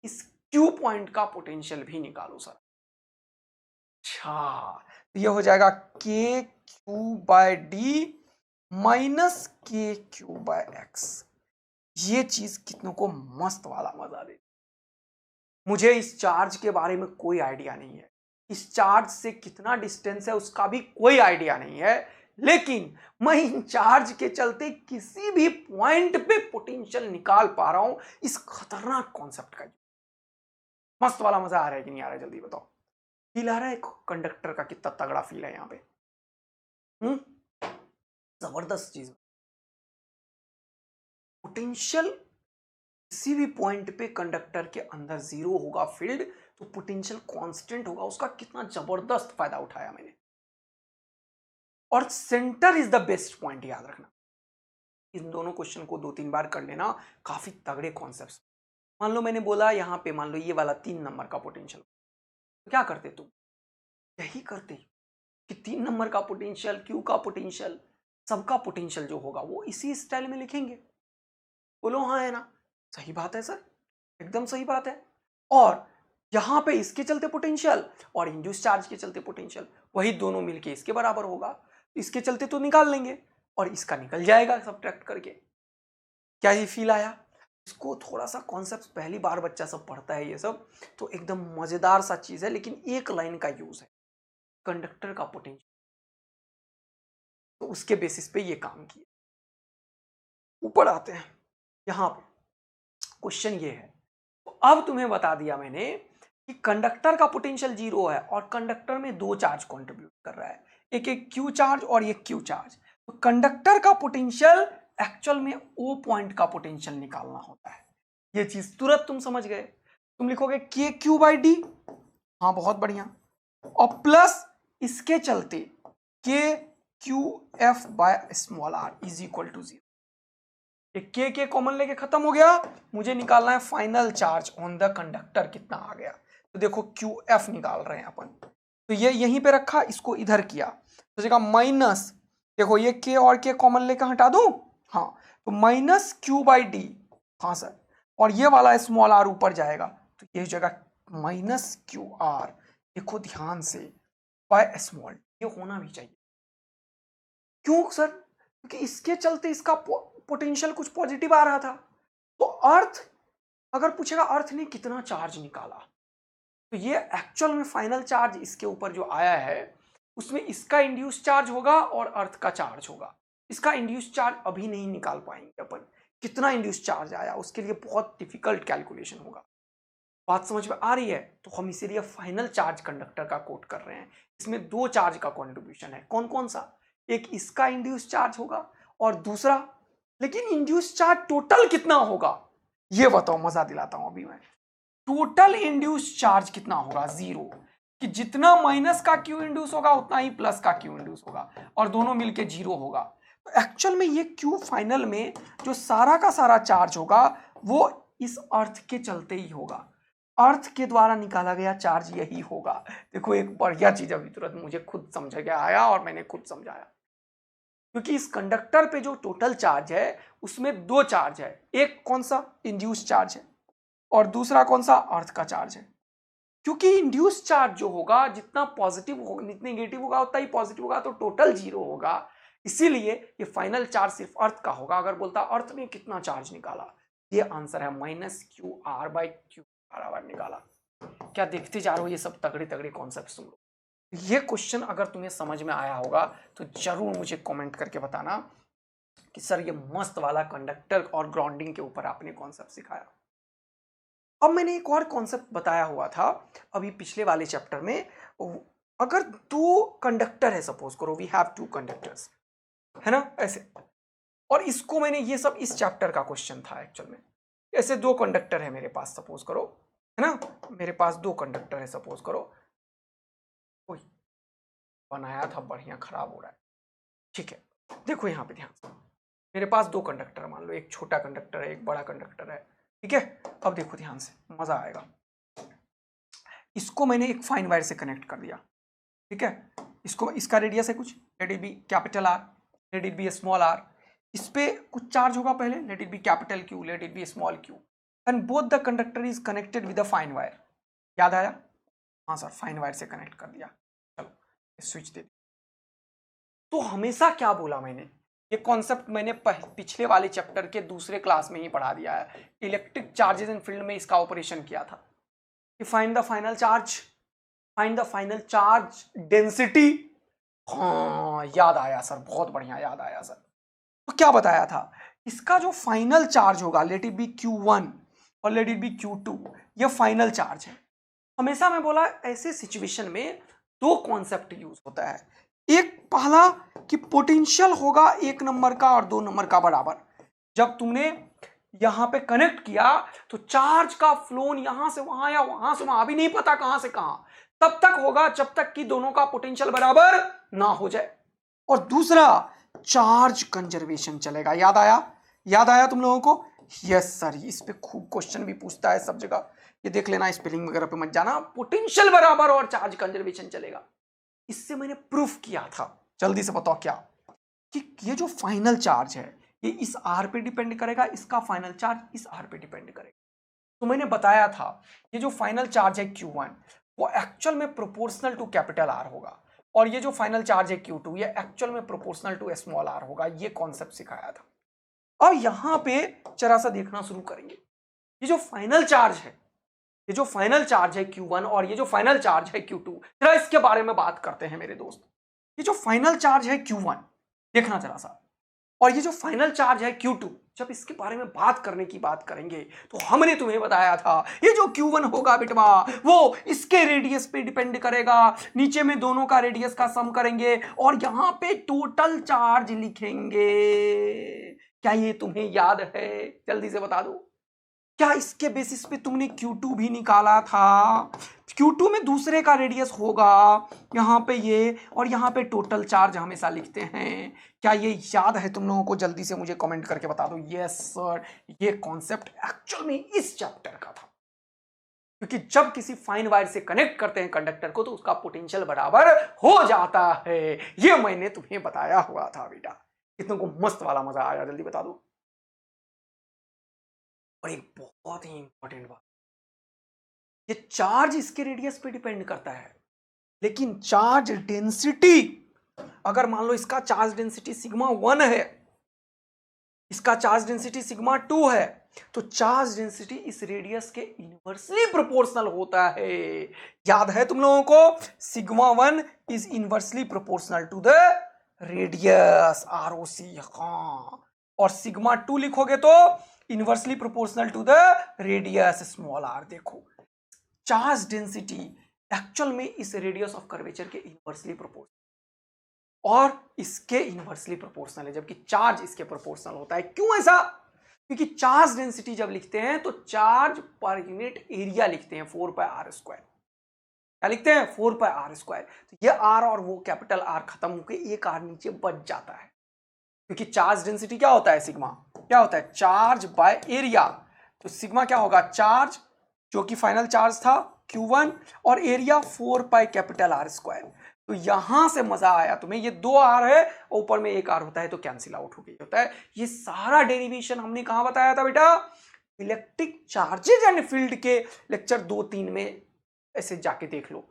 इस क्यू पॉइंट का पोटेंशियल भी निकालो सर। अच्छा, तो ये हो जाएगा के Q bye D minus K Q bye x. ये चीज कितनों को मस्त वाला मजा दे। मुझे इस चार्ज के बारे में कोई आइडिया नहीं है, इस चार्ज से कितना डिस्टेंस है उसका भी कोई आइडिया नहीं है, लेकिन मैं इन चार्ज के चलते किसी भी पॉइंट पे पोटेंशियल निकाल पा रहा हूं इस खतरनाक कॉन्सेप्ट का। मस्त वाला मजा आ रहा है कि नहीं आ रहा है, जल्दी बताओ। फील आ रहा है कंडक्टर का कितना तगड़ा फील है यहाँ पे। जबरदस्त चीज। पोटेंशियल किसी भी पॉइंट पे कंडक्टर के अंदर जीरो होगा फील्ड, तो पोटेंशियल कांस्टेंट होगा। उसका कितना जबरदस्त फायदा उठाया मैंने। और centre is the best point, याद रखना। इन दोनों क्वेश्चन को 2-3 बार कर लेना, काफी तगड़े कॉन्सेप्ट्स। मान लो मैंने बोला यहाँ पे, मान लो ये वाला 3 नंबर का पोटेंशियल, तो क्या करते तुम? यही करते कि 3 नंबर का पोटेंशियल, क्यू का पोटेंशियल, सबका पोटेंशियल जो होगा वो इसी स्टाइल में लिखेंगे। बोलो हाँ है ना? सही बात है सर, एकदम सही बात है। और यहां पे इसके चलते पोटेंशियल और इंड्यूस चार्ज के चलते पोटेंशियल, वही दोनों मिलके इसके बराबर होगा। इसके चलते तो निकाल लेंगे और इसका निकल जाएगा सब्ट्रैक्ट करके। क्या ही फील आया? इसको थोड़ा सा कॉन्सेप्ट पहली बार बच्चा सब पढ़ता है ये सब, तो एकदम मजेदार सा चीज है, लेकिन एक लाइन का यूज है, कंडक्टर का पोटेंशियल, तो उसके बेसिस पे ये काम किया। ऊपर आते हैं, यहां पे क्वेश्चन ये है, तो अब तुम्हें बता दिया मैंने कि कंडक्टर का पोटेंशियल 0 है और कंडक्टर में 2 चार्ज कंट्रीब्यूट कर रहा है, एक क्यू चार्ज और एक क्यू चार्ज। तो कंडक्टर का पोटेंशियल एक्चुअल में ओ पॉइंट का पोटेंशियल निकालना होता है। ये चीज तुरंत तुम समझ गए। तुम लिखोगे के क्यू बाई डी, हाँ बहुत बढ़िया, और प्लस इसके चलते K Q F by small R is equal to 0। K common लेके खत्म हो गया। मुझे निकालना है final charge on the conductor कितना आ गया। तो देखो क्यू एफ निकाल रहे हैं अपन, तो ये यहीं पे रखा, इसको इधर किया, तो जगह माइनस, देखो ये के और के कॉमन लेकर हटा दूं, हाँ, तो माइनस क्यू बाई डी, हाँ सर, और ये वाला स्मॉल आर ऊपर जाएगा, तो ये जगह माइनस क्यू आर, देखो ध्यान से, बाय स्मॉल, ये होना भी चाहिए। क्यों सर? क्योंकि इसके चलते इसका पोटेंशियल कुछ पॉजिटिव आ रहा था। तो अर्थ, अगर पूछेगा अर्थ ने कितना चार्ज निकाला, तो ये एक्चुअल में फाइनल चार्ज इसके ऊपर जो आया है उसमें इसका इंड्यूस चार्ज होगा और अर्थ का चार्ज होगा। इसका इंड्यूस चार्ज अभी नहीं निकाल पाएंगे अपन, कितना इंड्यूस चार्ज आया उसके लिए बहुत डिफिकल्ट कैलकुलेशन होगा। बात समझ में आ रही है? तो हम इसीलिए फाइनल चार्ज कंडक्टर का कोट कर रहे हैं। इसमें 2 चार्ज का कॉन्ट्रीब्यूशन है। कौन कौन सा? एक इसका इंड्यूस चार्ज होगा और दूसरा, लेकिन इंड्यूस चार्ज टोटल कितना होगा ये बताओ, मजा दिलाता हूं अभी मैं। टोटल इंड्यूस चार्ज कितना होगा? 0, कि जितना माइनस का क्यू इंड्यूस होगा उतना ही प्लस का क्यू इंड्यूस होगा और दोनों मिलके 0 होगा। तो एक्चुअल में ये क्यू फाइनल में जो सारा का सारा चार्ज होगा वो इस अर्थ के चलते ही होगा, अर्थ के द्वारा निकाला गया चार्ज यही होगा। देखो एक बढ़िया चीज अभी तुरंत मुझे खुद समझ के आया और मैंने खुद समझाया, क्योंकि इस कंडक्टर पे जो टोटल चार्ज है उसमें 2 चार्ज है, एक कौन सा? इंड्यूस चार्ज है, और दूसरा कौन सा? अर्थ का चार्ज है। क्योंकि इंड्यूस चार्ज जो होगा जितना पॉजिटिव होगा, जितना नेगेटिव होगा उतना ही पॉजिटिव होगा, तो टोटल 0 होगा। इसीलिए ये फाइनल चार्ज सिर्फ अर्थ का होगा। अगर बोलता अर्थ ने कितना चार्ज निकाला, ये आंसर है minus Q R by Q बराबर निकाला। क्या देखते जा रहे हो ये सब तगड़े तगड़े कॉन्सेप्ट तुम लोग? ये क्वेश्चन अगर तुम्हें समझ में आया होगा तो जरूर मुझे कमेंट करके बताना कि सर ये मस्त वाला कंडक्टर और ग्राउंडिंग के ऊपर आपने कॉन्सेप्ट सिखाया। अब मैंने एक और कॉन्सेप्ट बताया हुआ था अभी पिछले वाले चैप्टर में, अगर 2 कंडक्टर है, सपोज करो वी हैव 2 कंडक्टर्स, है ना, ऐसे, और इसको मैंने, ये सब इस चैप्टर का क्वेश्चन था एक्चुअल में। ऐसे 2 कंडक्टर है मेरे पास, सपोज करो, है ना, मेरे पास 2 कंडक्टर है, सपोज करो। बनाया था बढ़िया, खराब हो रहा है, ठीक है। देखो यहाँ पे ध्यान से, मेरे पास 2 कंडक्टर, मान लो एक छोटा कंडक्टर है एक बड़ा कंडक्टर है, ठीक है। अब देखो ध्यान से, मजा आएगा। इसको मैंने एक फाइन वायर से कनेक्ट कर दिया, ठीक है। इसको, इसका रेडियस है कुछ, let it be capital R, let it be small R. इस पे कुछ चार्ज होगा पहले, let it be capital Q, let it be small Q. And both the conductor is connected with a fine wire. याद आया? हाँ sir, fine wire से connect कर दिया। चलो स्विच दे। तो हमेशा क्या बोला मैंने, ये कॉन्सेप्ट मैंने पिछले वाले चैप्टर के दूसरे क्लास में ही पढ़ा दिया है, इलेक्ट्रिक चार्जेस इन फील्ड में इसका ऑपरेशन किया था कि find the final charge, find the final charge density. हाँ याद आया सर, बहुत बढ़िया याद आया सर। तो क्या बताया था, इसका जो फाइनल चार्ज होगा, लेट इट बी Q1 और लेट इट बी Q2, ये फाइनल चार्ज है। हमेशा मैं बोला ऐसे सिचुएशन में दो कॉन्सेप्ट यूज होता है, एक पहला कि पोटेंशियल होगा एक नंबर का और दो नंबर का बराबर। जब तुमने यहां पे कनेक्ट किया तो चार्ज का फ्लो यहां से वहां या वहां से वहां, अभी नहीं पता कहां से कहां, तब तक होगा जब तक कि दोनों का पोटेंशियल बराबर ना हो जाए। और दूसरा चार्ज कंजर्वेशन चलेगा। याद आया? याद आया तुम लोगों को? यस सर, इस पे खूब क्वेश्चन भी पूछता है सब जगह, ये देख लेना, स्पेलिंग वगैरह पे मत जाना। पोटेंशियल बराबर और चार्ज कंजर्वेशन चलेगा। इससे मैंने प्रूफ किया था, जल्दी से बताओ क्या, कि ये जो फाइनल चार्ज है ये इस आर पे डिपेंड करेगा, इसका फाइनल चार्ज इस आर पे डिपेंड करेगा। तो मैंने बताया था ये जो फाइनल चार्ज है Q1 वो एक्चुअल में प्रोपोर्शनल टू कैपिटल आर होगा, और ये जो फाइनल चार्ज है Q2 ये एक्चुअल में प्रोपोर्शनल टू स्मॉल आर होगा। ये कॉन्सेप्ट सिखाया था। और यहां पे जरा सा देखना शुरू करेंगे, ये जो फाइनल चार्ज है, ये जो फाइनल चार्ज है Q1 और ये जो फाइनल चार्ज है Q2, जरा इसके बारे में बात करते हैं मेरे दोस्त। ये जो फाइनल चार्ज है Q1, देखना जरा सा, और ये जो फाइनल चार्ज है Q2, जब इसके बारे में बात करने की बात करेंगे तो हमने तुम्हें बताया था ये जो Q1 होगा बेटवा वो इसके रेडियस पे डिपेंड करेगा, नीचे में दोनों का रेडियस का सम करेंगे और यहां पे टोटल चार्ज लिखेंगे। क्या ये तुम्हें याद है? जल्दी से बता दो। क्या इसके बेसिस पे तुमने Q2 भी निकाला था? Q2 में दूसरे का रेडियस होगा यहाँ पे ये, और यहाँ पे टोटल चार्ज हमेशा लिखते हैं। क्या ये याद है तुम लोगों को? जल्दी से मुझे कमेंट करके बता दो। यस सर, ये कॉन्सेप्ट एक्चुअल में इस चैप्टर का था, क्योंकि जब किसी फाइन वायर से कनेक्ट करते हैं कंडक्टर को तो उसका पोटेंशियल बराबर हो जाता है। ये मैंने तुम्हें बताया हुआ था बेटा। कितनों को मस्त वाला मजा आया? जल्दी बता दो। और एक बहुत ही इंपॉर्टेंट बात, ये चार्ज इसके रेडियस पे डिपेंड करता है, लेकिन चार्ज डेंसिटी, अगर मान लो इसका चार्ज डेंसिटी सिग्मा 1 है, इसका चार्ज डेंसिटी सिग्मा 2 है, तो चार्ज डेंसिटी इस रेडियस के इनवर्सली प्रोपोर्शनल होता है। याद है तुम लोगों को? Sigma 1 is inversely proportional to the radius ROC। हाँ, और सिग्मा 2 लिखोगे तो inversely proportional to the radius small r। देखो, चार्ज डेंसिटी एक्चुअल में इस रेडियस ऑफ कर्वेचर के इनवर्सली प्रोपोर्शनल और इसके इनवर्सली प्रोपोर्शनल है, जबकि चार्ज इसके प्रोपोर्शनल होता है। क्यों ऐसा? क्योंकि चार्ज डेंसिटी जब लिखते हैं तो चार्ज पर यूनिट एरिया लिखते हैं 4πr²। क्या लिखते हैं? 4πr²। तो ये r और वो कैपिटल R खत्म होकर एक r नीचे बच जाता है, क्योंकि चार्ज डेंसिटी क्या होता है? सिग्मा क्या होता है? Charge by area. तो सिग्मा क्या होगा? चार्ज जो कि फाइनल चार्ज था Q1 और एरिया 4πr²। तो यहां से मजा आया तुम्हें, ये 2r है और ऊपर में एक r होता है तो कैंसिल आउट हो गई होता है। ये सारा डेरिवेशन हमने कहां बताया था बेटा? इलेक्ट्रिक चार्जेज एंड फील्ड के लेक्चर 2-3 में ऐसे जाके देख लो,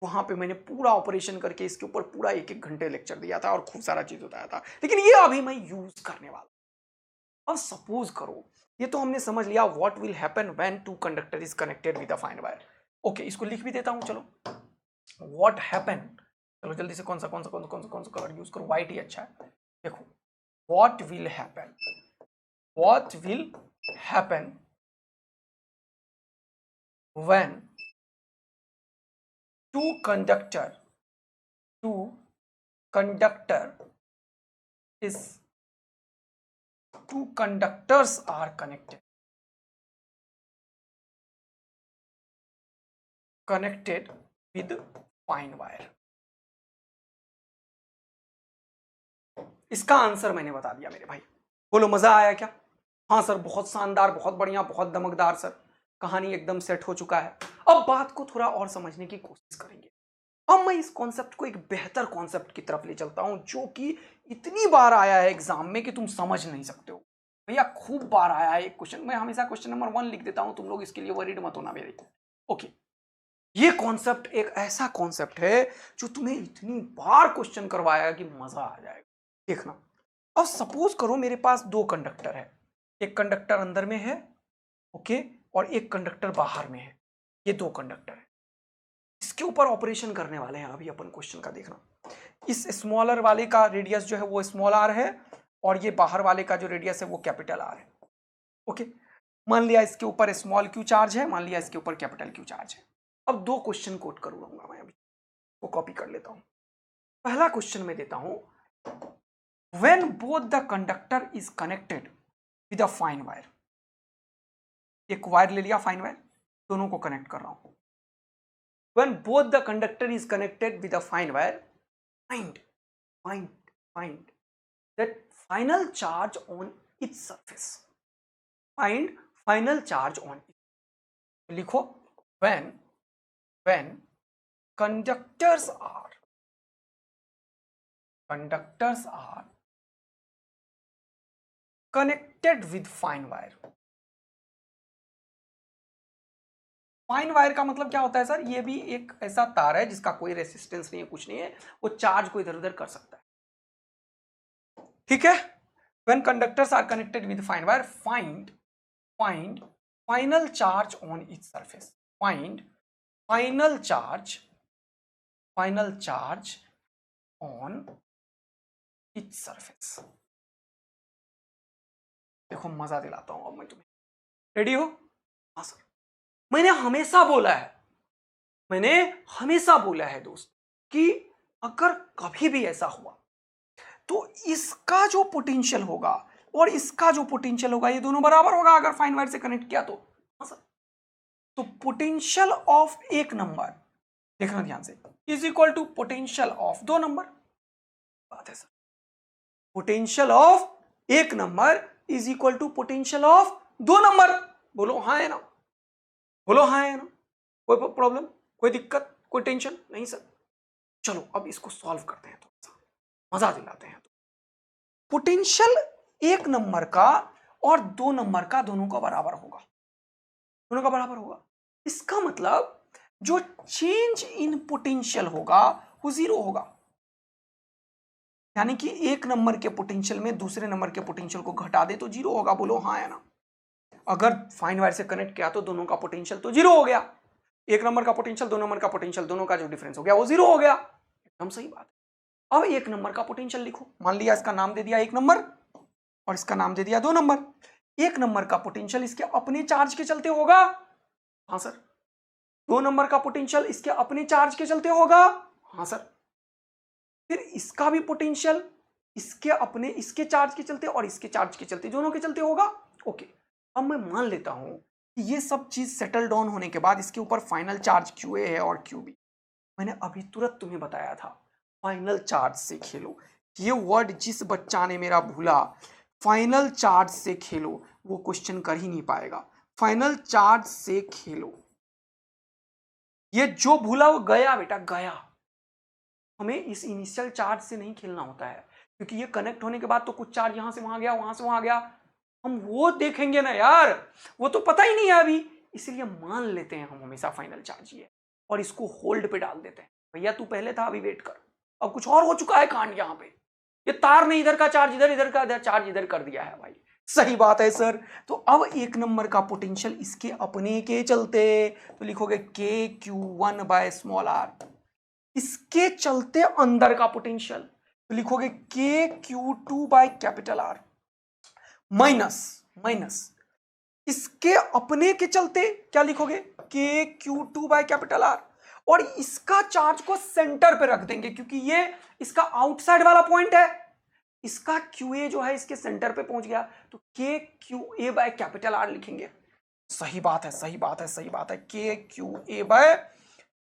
वहां पे मैंने पूरा ऑपरेशन करके इसके ऊपर पूरा 1-1 घंटे लेक्चर दिया था और खूब सारा चीज बताया था। लेकिन ये अभी मैं यूज करने वाला। अब सपोज करो, ये तो हमने समझ लिया what will happen when two conductor is connected with a fine wire. Okay, इसको लिख भी देता हूं। चलो, व्हाट हैपन, चलो जल्दी से कौन सा कलर यूज करो? व्हाइट ही अच्छा है। देखो, what will happen, what will happen when two conductors are connected with fine wire। इसका आंसर मैंने बता दिया मेरे भाई। बोलो, मजा आया क्या? हाँ सर, बहुत शानदार, बहुत बढ़िया, बहुत दमकदार सर, कहानी एकदम सेट हो चुका है। अब बात को थोड़ा और समझने की कोशिश करेंगे। अब मैं इस कॉन्सेप्ट को एक बेहतर कॉन्सेप्ट की तरफ ले चलता हूं, जो कि इतनी बार आया है एग्जाम में कि तुम समझ नहीं सकते हो। भैया खूब बार आया है एक क्वेश्चन, मैं हमेशा क्वेश्चन नंबर 1 लिख देता हूं, तुम लोग इसके लिए वरीड मत होना मेरे। ओके, ये कॉन्सेप्ट एक ऐसा कॉन्सेप्ट है जो तुम्हें इतनी बार क्वेश्चन करवाया कि मजा आ जाएगा। देखना, अब सपोज करो मेरे पास दो कंडक्टर है, एक कंडक्टर अंदर में है, ओके, और एक कंडक्टर बाहर में है। ये दो कंडक्टर है, इसके ऊपर ऑपरेशन करने वाले हैं अभी अपन क्वेश्चन का। देखना, इस स्मॉलर वाले का रेडियस जो है वो स्मॉल आर है, और ये बाहर वाले का जो रेडियस है वो कैपिटल आर है। ओके, मान लिया इसके ऊपर स्मॉल क्यू चार्ज है, मान लिया इसके ऊपर कैपिटल क्यू चार्ज है। अब दो क्वेश्चन कोट करूंगा मैं, अभी वो कॉपी कर लेता हूं। पहला क्वेश्चन में देता हूं, when both the conductor is connected with a fine wire. एक वायर ले लिया फाइन वायर, दोनों को कनेक्ट कर रहा हूं। When both the conductor is connected with a fine wire, find that final charge on its surface. Find final charge on it. लिखो, when conductors are connected with fine wire. Fine wire का मतलब क्या होता है sir? ये भी एक ऐसा तार है जिसका कोई रेसिस्टेंस नहीं है, कुछ नहीं है, वो चार्ज को इधर उधर कर सकता है। ठीक है, when conductors are connected with fine wire, find final charge on its surface. Find final charge on its surface. देखो मजा दिलाता हूं अब मैं तुम्हें, रेडी हो? हाँ सर, मैंने हमेशा बोला है दोस्त कि अगर कभी भी ऐसा हुआ तो इसका जो पोटेंशियल होगा और इसका जो पोटेंशियल होगा ये दोनों बराबर होगा अगर फाइन वायर से कनेक्ट किया तो। हाँ सर, तो पोटेंशियल ऑफ एक नंबर, देखना ध्यान से, is equal to potential of दो नंबर। बात है सर, पोटेंशियल ऑफ एक number is equal to potential of दो नंबर। बोलो हाँ है ना, बोलो हाँ है ना, कोई प्रॉब्लम, कोई दिक्कत, कोई टेंशन नहीं सर। चलो अब इसको सॉल्व करते हैं, थोड़ा सा मजा दिलाते हैं। पोटेंशियल एक नंबर का और दो नंबर का दोनों का बराबर होगा, इसका मतलब जो चेंज इन पोटेंशियल होगा वो जीरो होगा, यानी कि एक नंबर के पोटेंशियल में दूसरे नंबर के पोटेंशियल को घटा दे तो जीरो होगा। बोलो हाँ या ना। अगर फाइन वायर से कनेक्ट किया तो दोनों का पोटेंशियल तो जीरो हो गया, एक नंबर का पोटेंशियल दो नंबर का पोटेंशियल दोनों का जो डिफरेंस हो गया वो जीरो हो गया। एकदम सही बात है। अब एक नंबर का पोटेंशियल लिखो, मान लिया इसका नाम दे दिया एक नंबर और इसका नाम दे दिया दो नंबर। एक नंबर का पोटेंशियल इसके अपने चार्ज के चलते होगा, हाँ सर। दो नंबर का पोटेंशियल इसके अपने चार्ज के चलते होगा, हाँ सर। फिर इसका भी पोटेंशियल इसके चार्ज के चलते और इसके चार्ज के चलते, दोनों के चलते होगा। ओके, अब मैं मान लेता हूं कि ये सब चीज सेटल डाउन होने के बाद इसके ऊपर फाइनल चार्ज QA है और QB। मैंने अभी तुरंत तुम्हें बताया था फाइनल चार्ज से खेलो, ये वर्ड जिस बच्चा ने मेरा भूला, फाइनल चार्ज से खेलो, वो क्वेश्चन कर ही नहीं पाएगा। फाइनल चार्ज से खेलो, ये जो भूला वो गया बेटा, गया। हमें इस इनिशियल चार्ज से नहीं खेलना होता है, क्योंकि ये कनेक्ट होने के बाद तो कुछ चार्ज यहां से वहां गया, वहां से वहां गया, हम वो देखेंगे ना यार, वो तो पता ही नहीं है अभी। इसलिए मान लेते हैं हम हमेशा फाइनल चार्ज ये, और इसको होल्ड पे डाल देते हैं। भैया तू पहले था, अभी वेट कर, अब कुछ और हो चुका है कांड यहाँ पे। ये तार ने इधर का चार्ज इधर, इधर का चार्ज इधर कर दिया है भाई। सही बात है सर। तो अब एक नंबर का पोटेंशियल इसके अपने के चलते, तो लिखोगे KQ1 बाय स्मॉल r। इसके चलते अंदर का पोटेंशियल, तो लिखोगे KQ2 by capital R minus इसके अपने के चलते क्या लिखोगे, KQ2 बाय कैपिटल R। और इसका चार्ज को सेंटर पे रख देंगे, क्योंकि ये इसका आउटसाइड वाला पॉइंट है, इसका QA जो है इसके सेंटर पे पहुंच गया, तो KQA बाय कैपिटल R लिखेंगे। सही बात है, सही बात है, सही बात है, KQA बाय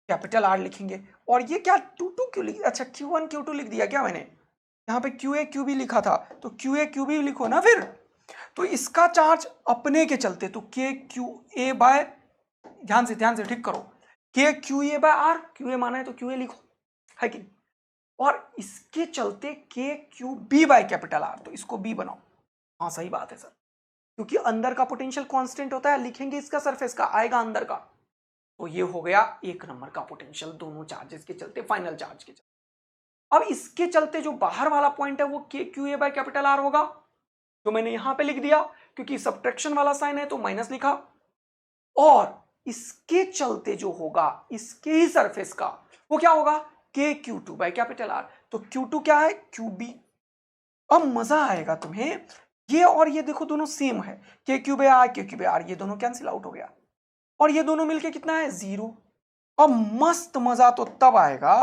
कैपिटल R लिखेंगे। और ये क्या 2 क्यों लिख, अच्छा Q1 Q2 लिख दिया क्या मैंने, यहाँ पे QA QB लिखा था, तो QA QB लिखो ना फिर। तो इसका चार्ज अपने के चलते, तो KQA बाय, ध्यान से ठीक करो, KQA बाय R, QA माना है तो QA लिखो, है कि। और इसके चलते KQB बाय कैपिटल R, तो इसको B बनाओ। हाँ सही बात है सर, क्योंकि अंदर का पोटेंशियल कांस्टेंट होता है, लिखेंगे इसका सरफेस का, आएगा अंदर का। तो ये हो गया 1 नंबर का पोटेंशियल दोनों चार्जेस के चलते, फाइनल चार्ज के चलते। अब इसके चलते जो बाहर वाला पॉइंट है वो Q A by capital R होगा, जो मैंने यहां पे लिख दिया, क्योंकि सब्ट्रैक्शन वाला साइन है तो माइनस लिखा। और इसके चलते जो होगा इसके ही सरफेस का, वो क्या होगा, K Q two by capital R. तो क्यू टू क्या है, क्यू बी। अब मजा आएगा तुम्हें, ये और ये देखो दोनों सेम है, के क्यू बाय आर के क्यू बाय आर, ये दोनों कैंसिल आउट हो गया, और ये दोनों मिलके कितना है, 0। अब मस्त मजा तो तब आएगा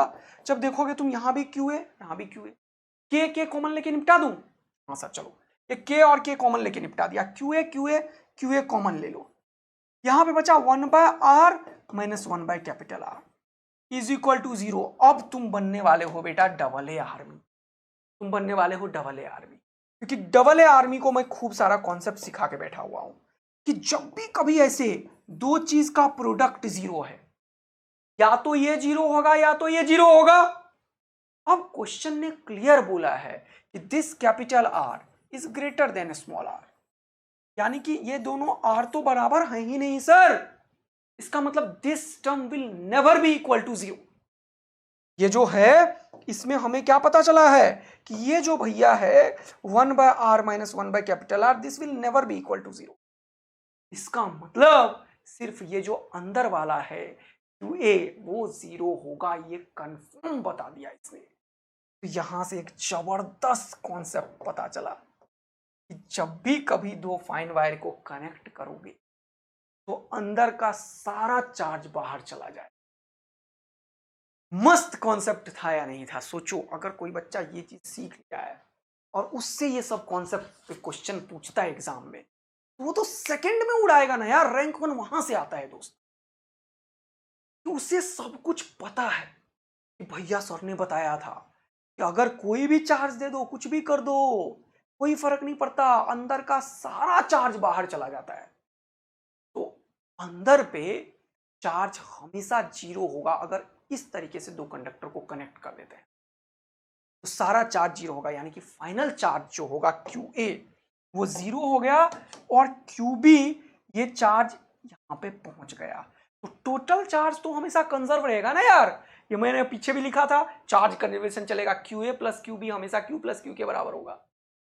जब देखोगे तुम, यहां भी क्यू है यहां भी क्यू है, के कॉमन लेके निपटा दूं, हाँ सर चलो, ये के और के कॉमन लेके निपटा दिया, क्यू ए कॉमन ले लो, यहां पे बचा 1 by R minus 1 by capital R is equal to 0। अब तुम बनने वाले हो बेटा डबल ए आर्मी, तुम बनने वाले हो डबल ए आर्मी, क्योंकि डबल ए आर्मी को मैं खूब सारा कॉन्सेप्ट सिखा के बैठा हुआ हूं कि जब भी कभी ऐसे दो चीज का प्रोडक्ट 0 है, या तो ये 0 होगा या तो ये 0 होगा। अब क्वेश्चन ने क्लियर बोला है कि this capital R is greater than small R, यानी कि ये दोनों आर तो बराबर हैं ही नहीं सर, इसका मतलब this term will never be equal to 0। ये जो है इसमें हमें क्या पता चला है कि ये जो भैया है 1 by R minus 1 by capital R, this will never be equal to 0। इसका मतलब सिर्फ ये जो अंदर वाला है क्यू ए वो 0 होगा, ये कंफर्म बता दिया इसने। तो यहां से एक जबरदस्त कॉन्सेप्ट पता चला कि जब भी कभी दो फाइन वायर को कनेक्ट करोगे तो अंदर का सारा चार्ज बाहर चला जाए। मस्त कॉन्सेप्ट था या नहीं था, सोचो अगर कोई बच्चा ये चीज सीख लिया है और उससे ये सब कॉन्सेप्ट पे क्वेश्चन पूछता है एग्जाम में, तो वो तो सेकंड में उड़ाएगा ना यार, रैंक 1 वहां से आता है दोस्त। तो उसे सब कुछ पता है कि भैया सर ने बताया था कि अगर कोई भी चार्ज दे दो, कुछ भी कर दो, कोई फर्क नहीं पड़ता, अंदर का सारा चार्ज बाहर चला जाता है। तो अंदर पे चार्ज हमेशा 0 होगा अगर इस तरीके से दो कंडक्टर को कनेक्ट कर देते हैं, तो सारा चार्ज 0 होगा, यानी कि फाइनल चार्ज जो होगा क्यू ए वो 0 हो गया, और क्यू बी ये चार्ज यहां पे पहुंच गया। तो टोटल चार्ज तो हमेशा कंजर्व रहेगा ना यार, ये मैंने पीछे भी लिखा था, चार्ज कंजर्वेशन चलेगा, Q A plus Q B हमेशा क्यू प्लस क्यू के बराबर होगा,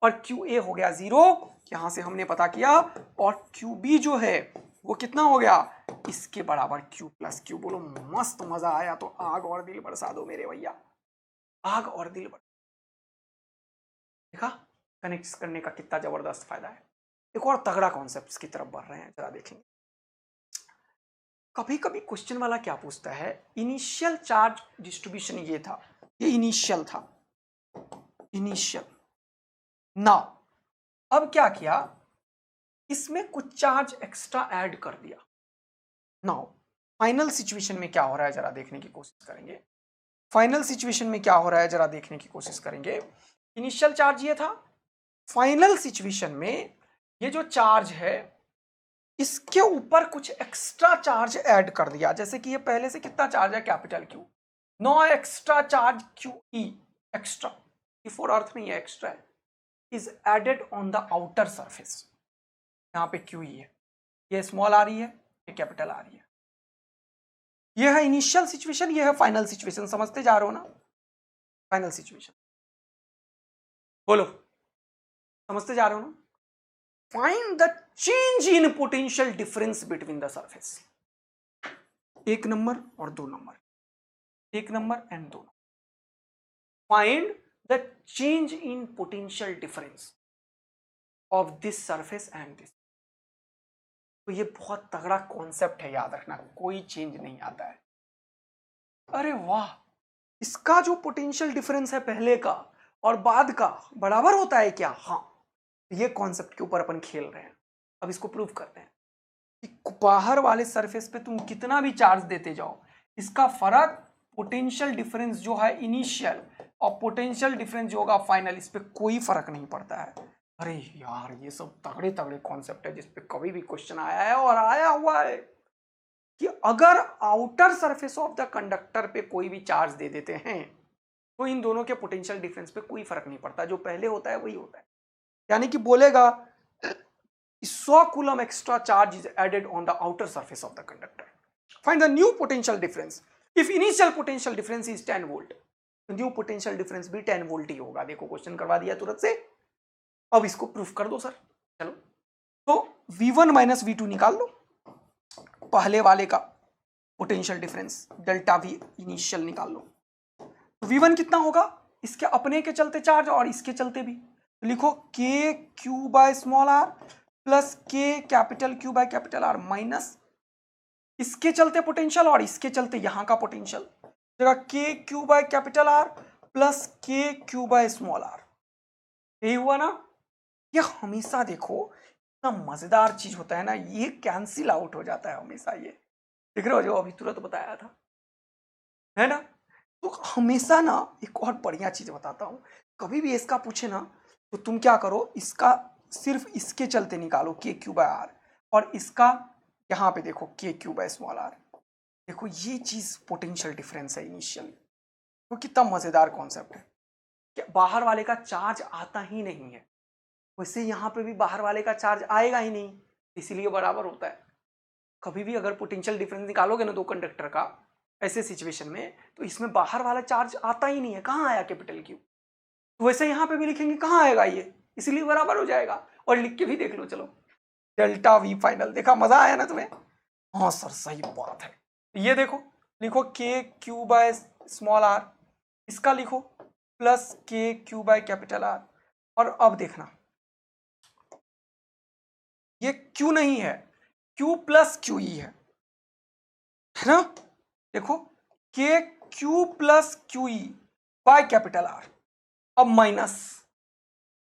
और क्यू ए हो गया 0, यहां से हमने पता किया, और क्यू बी जो है वो कितना हो गया, इसके बराबर क्यू प्लस क्यू। बोलो मस्त मजा आया तो आग और दिल बरसा दो मेरे भैया, आग और दिल बरसा। देखा कनेक्ट करने का कितना जबरदस्त फायदा है। एक और तगड़ा कॉन्सेप्ट की तरफ बढ़ रहे हैं, जरा देखेंगे। कभी कभी क्वेश्चन वाला क्या पूछता है, इनिशियल चार्ज डिस्ट्रीब्यूशन ये था, ये इनिशियल था, इनिशियल ना, अब क्या किया, इसमें कुछ चार्ज एक्स्ट्रा ऐड कर दिया। नाउ फाइनल सिचुएशन में क्या हो रहा है जरा देखने की कोशिश करेंगे, फाइनल सिचुएशन में क्या हो रहा है जरा देखने की कोशिश करेंगे। इनिशियल चार्ज ये था, फाइनल सिचुएशन में ये जो चार्ज है इसके ऊपर कुछ एक्स्ट्रा चार्ज ऐड कर दिया, जैसे कि ये पहले से कितना चार्ज है, capital Q, no extra charge Q E, extra, ये फॉर अर्थ में ये एक्स्ट्रा है, is added on the outer surface, यहाँ पे क्यू ई है, ये स्मॉल आ रही है, ये कैपिटल आ रही है। ये है इनिशियल सिचुएशन, ये है फाइनल सिचुएशन, समझते जा रहे हो ना, फाइनल सिचुएशन, बोलो समझते जा रहे हो ना। Find the change in potential difference between the surface, 1 number और 2 number, 1 number and 2 number, find the change in potential difference of this surface and this. तो ये बहुत तगड़ा कॉन्सेप्ट है, याद रखना, कोई चेंज नहीं आता है। अरे वाह, इसका जो पोटेंशियल डिफरेंस है पहले का और बाद का बराबर होता है क्या, हाँ, ये कॉन्सेप्ट के ऊपर अपन खेल रहे हैं। अब इसको प्रूव करते हैं कि बाहर वाले सरफेस पे तुम कितना भी चार्ज देते जाओ, इसका फर्क पोटेंशियल डिफरेंस जो है इनिशियल और पोटेंशियल डिफरेंस जो होगा फाइनल, इस पे कोई फर्क नहीं पड़ता है। अरे यार ये सब तगड़े तगड़े कॉन्सेप्ट है जिसपे कभी भी क्वेश्चन आया है, और आया हुआ है कि अगर outer surface of the conductor पे कोई भी चार्ज दे देते हैं तो इन दोनों के पोटेंशियल डिफरेंस पे कोई फर्क नहीं पड़ता, जो पहले होता है वही होता है। यानी कि बोलेगा 100 coulomb extra charge is added on the outer surface of the conductor. Find the new potential difference if initial potential difference is 10 volt. तो न्यू पोटेंशियल डिफरेंस भी 10 वोल्ट ही होगा. देखो क्वेश्चन करवा दिया तुरंत से. अब इसको प्रूफ कर दो सर. चलो तो V1 माइनस V2 निकाल लो. पहले वाले का potential difference delta V initial निकाल लो. तो V1 कितना होगा, इसके अपने के चलते चार्ज और इसके चलते भी. तो लिखो K Q by small R plus K capital Q by capital R minus इसके चलते पोटेंशियल और इसके चलते यहां का पोटेंशियल. जगह K Q by capital R plus K Q by small R. यही हुआ ना. ये हमेशा देखो इतना मजेदार चीज होता है ना, ये कैंसिल आउट हो जाता है हमेशा. ये देख रहे हो जो अभी तुरंत बताया था, है ना. तो हमेशा ना एक और बढ़िया चीज बताता हूं, कभी भी इसका पूछे ना तो तुम क्या करो, इसका सिर्फ इसके चलते निकालो के क्यू बाय आर और इसका यहां पे देखो के क्यू बाय स्मॉल आर. देखो ये चीज पोटेंशियल डिफरेंस है इनिशियल. तो कितना मजेदार कॉन्सेप्ट है कि बाहर वाले का चार्ज आता ही नहीं है, वैसे यहाँ पे भी बाहर वाले का चार्ज आएगा ही नहीं, इसीलिए बराबर होता है. कभी भी अगर पोटेंशियल डिफरेंस निकालोगे ना दो कंडक्टर का ऐसे सिचुएशन में, तो इसमें बाहर वाला चार्ज आता ही नहीं है. कहाँ आया कैपिटल क्यू. तो वैसे यहाँ पे भी लिखेंगे कहाँ आएगा ये, इसीलिए बराबर हो जाएगा. और लिख के भी देख लो. चलो डेल्टा V फाइनल. देखा मजा आया ना तुम्हें. हाँ सर सही बात है. ये देखो लिखो K Q by small are, इसका लिखो plus K Q by capital are. और अब देखना ये क्यू नहीं है, क्यू प्लस क्यू ई है ना. देखो के Q plus Q E bye capital are. अब माइनस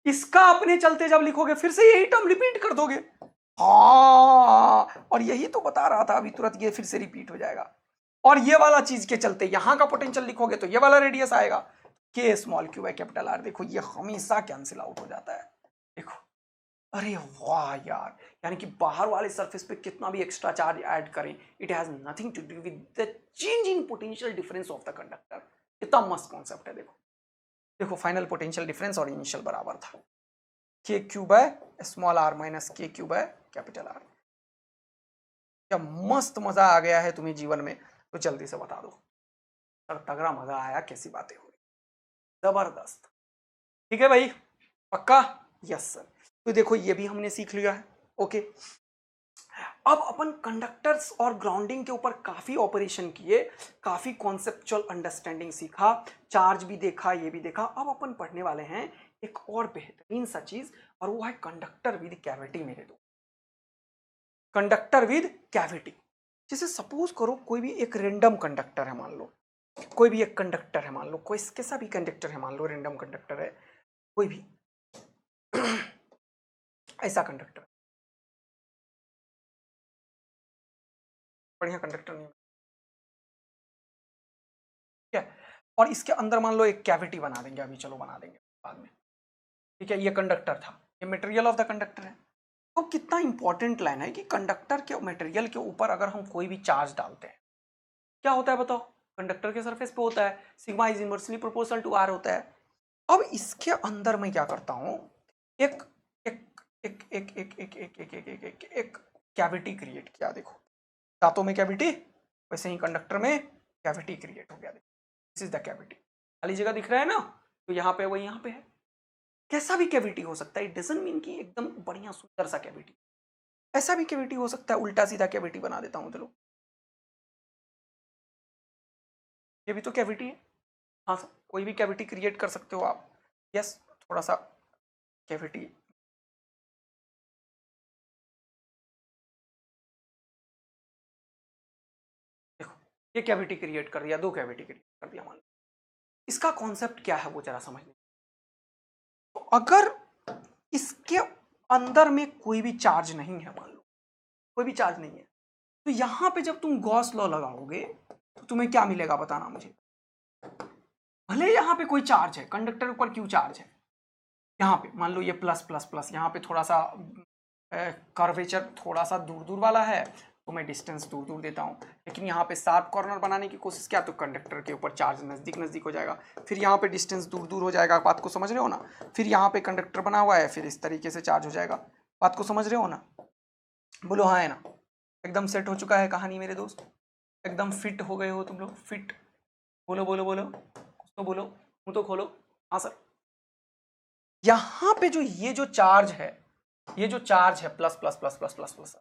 इसका अपने चलते जब लिखोगे फिर से यही टर्म रिपीट कर दोगे. हाँ और यही तो बता रहा था अभी तुरंत, ये फिर से रिपीट हो जाएगा. और ये वाला चीज के चलते यहां का पोटेंशियल लिखोगे तो ये वाला रेडियस आएगा K small Q by capital R. देखो ये हमेशा कैंसिल आउट हो जाता है. देखो अरे वाह यार, यानी कि बाहर वाले सरफेस पे कितना भी एक्स्ट्रा चार्ज ऐड करें, it has nothing to do with the change in potential difference of the conductor. कितना मस्त कॉन्सेप्ट है. देखो देखो फाइनल पोटेंशियल डिफरेंस और इनिशियल बराबर था K Q by small R minus K Q by capital R. क्या मस्त मजा आ गया है तुम्हें जीवन में, तो जल्दी से बता दो. सर तगड़ा मजा आया, कैसी बातें हो रही, जबरदस्त. ठीक है भाई, पक्का. Yes sir. तो देखो ये भी हमने सीख लिया है. ओके, अब अपन कंडक्टर्स और ग्राउंडिंग के ऊपर काफी ऑपरेशन किए, काफी कॉन्सेप्चुअल अंडरस्टैंडिंग सीखा, चार्ज भी देखा, ये भी देखा. अब अपन पढ़ने वाले हैं एक और बेहतरीन सा चीज, और वो है कंडक्टर विद कैविटी. मेरे दो कंडक्टर विद कैविटी. जैसे सपोज करो कोई भी एक रेंडम कंडक्टर है, मान लो कोई भी एक कंडक्टर है, मान लो कोई कैसा भी कंडक्टर है, मान लो रेंडम कंडक्टर है कोई भी ऐसा कंडक्टर, बढ़िया कंडक्टर नहीं है, और इसके अंदर मान लो एक कैविटी बना देंगे. अभी चलो बना देंगे बाद में. ठीक है, ये कंडक्टर था, ये मटेरियल ऑफ द कंडक्टर है. तो कितना इंपॉर्टेंट लाइन है कि कंडक्टर के मटेरियल के ऊपर अगर हम कोई भी चार्ज डालते हैं, क्या होता है बताओ. कंडक्टर के सरफेस पे होता है sigma is inversely proportional to R होता है. अब इसके अंदर मैं क्या करता हूं, एक एक एक एक एक एक एक एक एक एक एक कैविटी क्रिएट किया. देखो दांतों में कैविटी, वैसे ही कंडक्टर में कैविटी क्रिएट हो गया. This is the cavity. खाली जगह दिख रहा है ना, तो यहाँ पे वही यहाँ पे है. कैसा भी कैविटी हो सकता है, इट डजंट मीन कि एकदम बढ़िया सुंदर सा कैविटी. ऐसा भी कैविटी हो सकता है, उल्टा सीधा कैविटी बना देता हूं. चलो ये भी तो कैविटी है. हाँ सर, कोई भी कैविटी क्रिएट कर सकते हो आप. यस, थोड़ा सा कैविटी. देखो ये कैविटी क्रिएट कर दिया, दो कैविटी क्रिएट कर दिया. मान लो इसका कॉन्सेप्ट क्या है वो जरा समझने. तो अगर इसके अंदर में कोई भी चार्ज नहीं है, मान लो कोई भी चार्ज नहीं है, तो यहां पे जब तुम गॉस लॉ लगाओगे तो तुम्हें क्या मिलेगा बताना मुझे. भले यहां पे कोई चार्ज है, कंडक्टर ऊपर क्यू चार्ज है, यहाँ पे मान लो ये प्लस प्लस प्लस, यहाँ पे थोड़ा सा कर्वेचर थोड़ा सा दूर दूर वाला है, तो मैं डिस्टेंस दूर दूर देता हूँ. लेकिन यहाँ पे शार्प कॉर्नर बनाने की कोशिश किया तो कंडक्टर के ऊपर चार्ज नज़दीक नज़दीक हो जाएगा. फिर यहाँ पे डिस्टेंस दूर दूर हो जाएगा. बात को समझ रहे हो ना. फिर यहाँ पे कंडक्टर बना हुआ है, फिर इस तरीके से चार्ज हो जाएगा. बात को समझ रहे हो ना? बोलो हाँ है ना? एकदम सेट हो चुका है कहानी मेरे दोस्त, एकदम फिट हो गए हो तुम लोग, फिट। बोलो बोलो बोलो, कुछ तो बोलो, मुंह तो खोलो। हाँ सर। यहां पे जो ये जो चार्ज है, ये जो चार्ज है plus plus plus plus plus plus,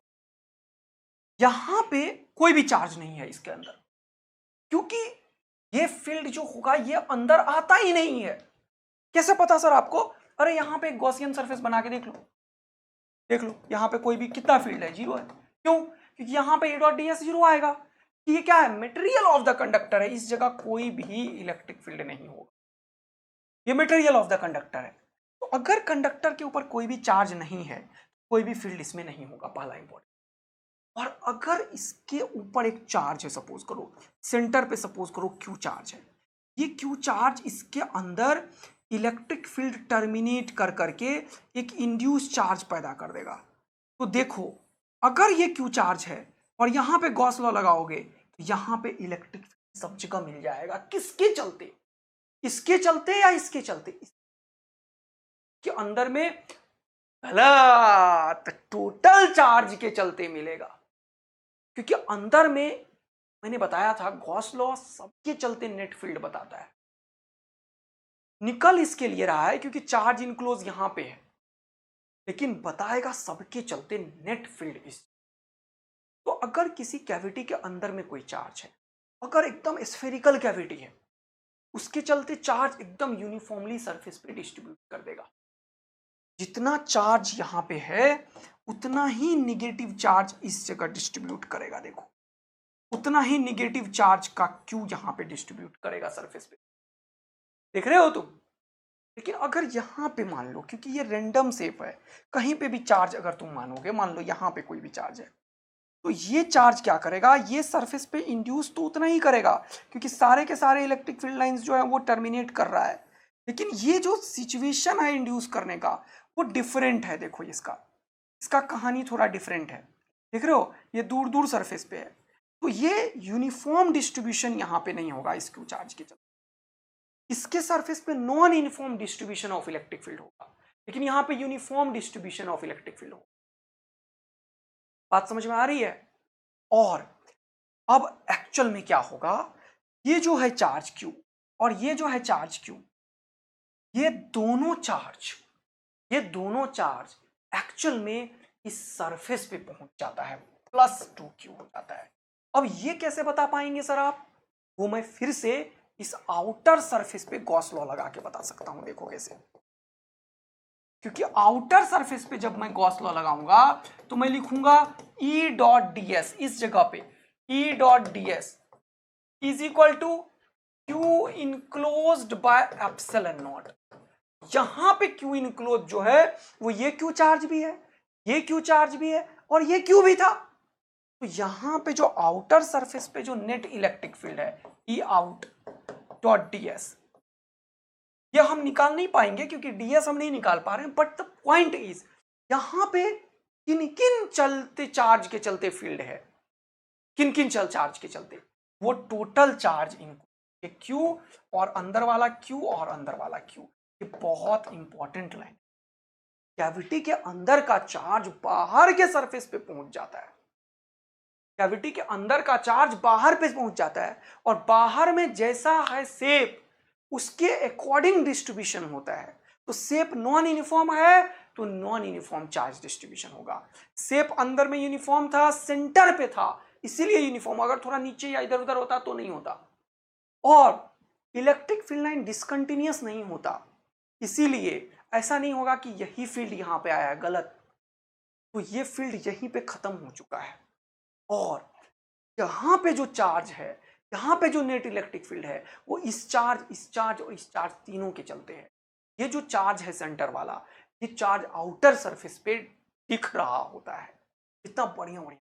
यहां पे कोई भी चार्ज नहीं है इसके अंदर, क्योंकि ये फील्ड जो होगा ये अंदर आता ही नहीं है। कैसे पता सर आपको? अरे यहां पे एक गॉसियन सरफेस बना के देख लो, देख लो यहां पे कोई भी कितना फील्ड है, जीरो है। क्यों? क्योंकि यहां पे ए डॉट डी एस जीरो आएगा। ये क्या है? मटेरियल ऑफ द कंडक्टर है, इस जगह कोई भी इलेक्ट्रिक फील्ड नहीं होगा, ये मटेरियल ऑफ द कंडक्टर है। तो अगर कंडक्टर के ऊपर कोई भी चार्ज नहीं है, कोई भी फील्ड इसमें नहीं होगा, पहला इंपॉर्टेंट। और अगर इसके ऊपर एक चार्ज है, सपोज करो सेंटर पे सपोज करो क्यू चार्ज है, ये क्यू चार्ज इसके अंदर इलेक्ट्रिक फील्ड टर्मिनेट कर करके एक इंड्यूस चार्ज पैदा कर देगा। तो देखो अगर ये क्यू चार्ज है और यहां पे गॉस लॉ लगाओगे तो यहां पे इलेक्ट्रिक फील्ड सब जगह मिल जाएगा। किसके चलते? इसके चलते या इसके चलते? इसके अंदर में गलत, टोटल चार्ज के चलते मिलेगा, क्योंकि अंदर में मैंने बताया था गॉस लॉ सबके चलते नेट फील्ड बताता है। निकल इसके लिए रहा है क्योंकि चार्ज इनक्लोज यहां पे है, लेकिन बताएगा सबके चलते नेट फील्ड इस। तो अगर किसी कैविटी के अंदर में कोई चार्ज है, अगर एकदम स्फेरिकल कैविटी है, उसके चलते चार्ज एकदम यूनिफॉर्मली सरफेस पे डिस्ट्रीब्यूट कर देगा। जितना चार्ज यहां पे है उतना ही निगेटिव चार्ज इस जगह डिस्ट्रीब्यूट करेगा। देखो उतना ही निगेटिव चार्ज का क्यू यहां पे डिस्ट्रीब्यूट करेगा सरफेस पे, देख रहे हो तुम? लेकिन अगर यहां पे मान लो, क्योंकि ये रैंडम शेप है, कहीं पे भी चार्ज अगर तुम मानोगे, मान लो यहां पे कोई भी चार्ज है, तो ये चार्ज क्या करेगा? ये सरफेस पे इंड्यूस तो उतना ही करेगा, क्योंकि सारे के सारे इलेक्ट्रिक फील्ड लाइंस जो है वो टर्मिनेट कर रहा है। लेकिन ये जो सिचुएशन है इंड्यूस करने का वो डिफरेंट है। देखो इसका इसका कहानी थोड़ा डिफरेंट है, देख रहे हो? ये दूर दूर सरफेस पे है, तो ये यूनिफॉर्म डिस्ट्रीब्यूशन यहां पे नहीं होगा इस क्यू चार्ज के चलते। इसके सरफेस पे non uniform distribution of electric field होगा, लेकिन यहां पे uniform distribution of electric field होगा। बात समझ में आ रही है? और अब एक्चुअल में क्या होगा? ये जो है चार्ज क्यू और ये जो है चार्ज क्यू, ये दोनों चार्ज एक्चुअल में इस सरफेस पे पहुंच जाता है, +2q हो जाता है। अब ये कैसे बता पाएंगे सर आप? वो मैं फिर से इस आउटर सरफेस पे गॉस लॉ लगा के बता सकता हूं। देखो कैसे? क्योंकि आउटर सरफेस पे जब मैं गॉस लॉ लगाऊंगा तो मैं लिखूंगा E डॉट डी एस, इस जगह पे E dot D S is equal to Q enclosed by epsilon naught. यहां पे क्यू इनक्लोज जो है वो ये क्यू चार्ज भी है, ये क्यू चार्ज भी है और ये क्यू भी था। तो यहां पे जो आउटर सरफेस पे जो नेट इलेक्ट्रिक फील्ड है ई आउट डॉट डी एस, ये हम निकाल नहीं पाएंगे क्योंकि डीएस हम नहीं निकाल पा रहे हैं, बट द पॉइंट इज यहां पे किन किन चलते चार्ज के चलते फील्ड है, किन किन चल चार्ज के चलते, वो टोटल चार्ज इनको क्यू और अंदर वाला क्यू और अंदर वाला क्यू। ये बहुत इंपॉर्टेंट लाइन। कैविटी के अंदर का चार्ज बाहर के सरफेस पे पहुंच जाता है, कैविटी के अंदर का चार्ज बाहर पे पहुंच जाता है और बाहर में जैसा है शेप उसके अकॉर्डिंग डिस्ट्रीब्यूशन होता है। तो शेप नॉन यूनिफॉर्म है तो नॉन यूनिफॉर्म चार्ज डिस्ट्रीब्यूशन होगा। शेप अंदर में यूनिफॉर्म था, सेंटर पे था, इसीलिए यूनिफॉर्म। अगर थोड़ा नीचे या इधर उधर होता तो नहीं होता। और इलेक्ट्रिक फील्ड लाइन डिसकंटिन्यूअस नहीं होता, इसीलिए ऐसा नहीं होगा कि यही फील्ड यहां पे आया है, गलत। तो ये फील्ड यहीं पे खत्म हो चुका है और यहां पे जो चार्ज है, यहां पे जो नेट इलेक्ट्रिक फील्ड है वो इस चार्ज और इस चार्ज तीनों के चलते हैं। ये जो चार्ज है सेंटर वाला, ये चार्ज आउटर सरफेस पे दिख रहा होता है। कितना बढ़िया बढ़िया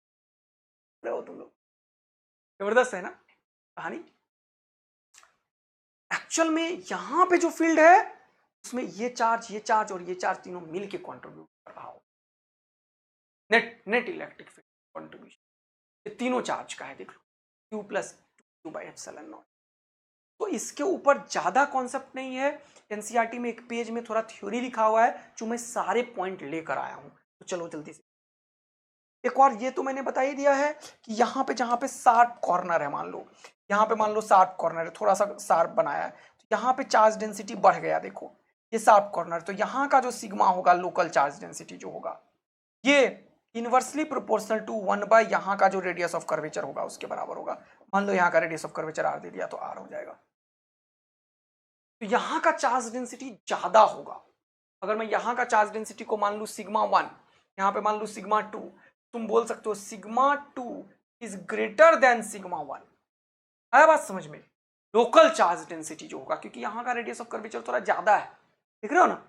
हो तुम लोग, जबरदस्त है ना कहानी। एक्चुअल में यहां पे जो फील्ड है उसमें ये चार्ज और ये चार्ज तीनों मिलके कंट्रीब्यूट कर रहा हो, नेट इलेक्ट्रिक फील्ड कंट्रीब्यूशन ये तीनों चार्ज का है। देख लो Q plus two by epsilon not. तो इसके ऊपर ज्यादा कॉन्सेप्ट नहीं है, एनसीईआरटी में एक पेज में थोड़ा थ्योरी लिखा हुआ है जो मैं सारे पॉइंट लेकर आया हूं। तो चलो जल्दी से एक और ये तो मैंने बता ही दिया है कि यहाँ पे जहाँ पे शार्प कॉर्नर है, मान लो यहाँ पे मान लो शार्प कॉर्नर है, थोड़ा सा शार्प बनाया है, तो यहाँ पे चार्ज डेंसिटी बढ़ गया, देखो ये शार्प कॉर्नर, तो यहाँ का जो सिग्मा होगा लोकल चार्ज डेंसिटी जो होगा ये इनवर्सली प्रोपोर्शनल टू 1 बाय यहाँ का जो रेडियस ऑफ कर्वेचर होगा उसके बराबर होगा। मान लो यहाँ का रेडियस ऑफ कर्वेचर आर दे दिया तो आर हो जाएगा। तो यहाँ का चार्ज डेंसिटी ज्यादा होगा। अगर मैं यहाँ का चार्ज डेंसिटी को मान लू सिग्मा 1, यहाँ पे मान लू सिग्मा 2, तुम बोल सकते हो sigma 2 is greater then sigma 1। आया बात समझ में? लोकल चार्ज डेंसिटी जो होगा, क्योंकि यहाँ का रेडियस ऑफ कर्वेचर थोड़ा ज्यादा है, देख रहे हो ना?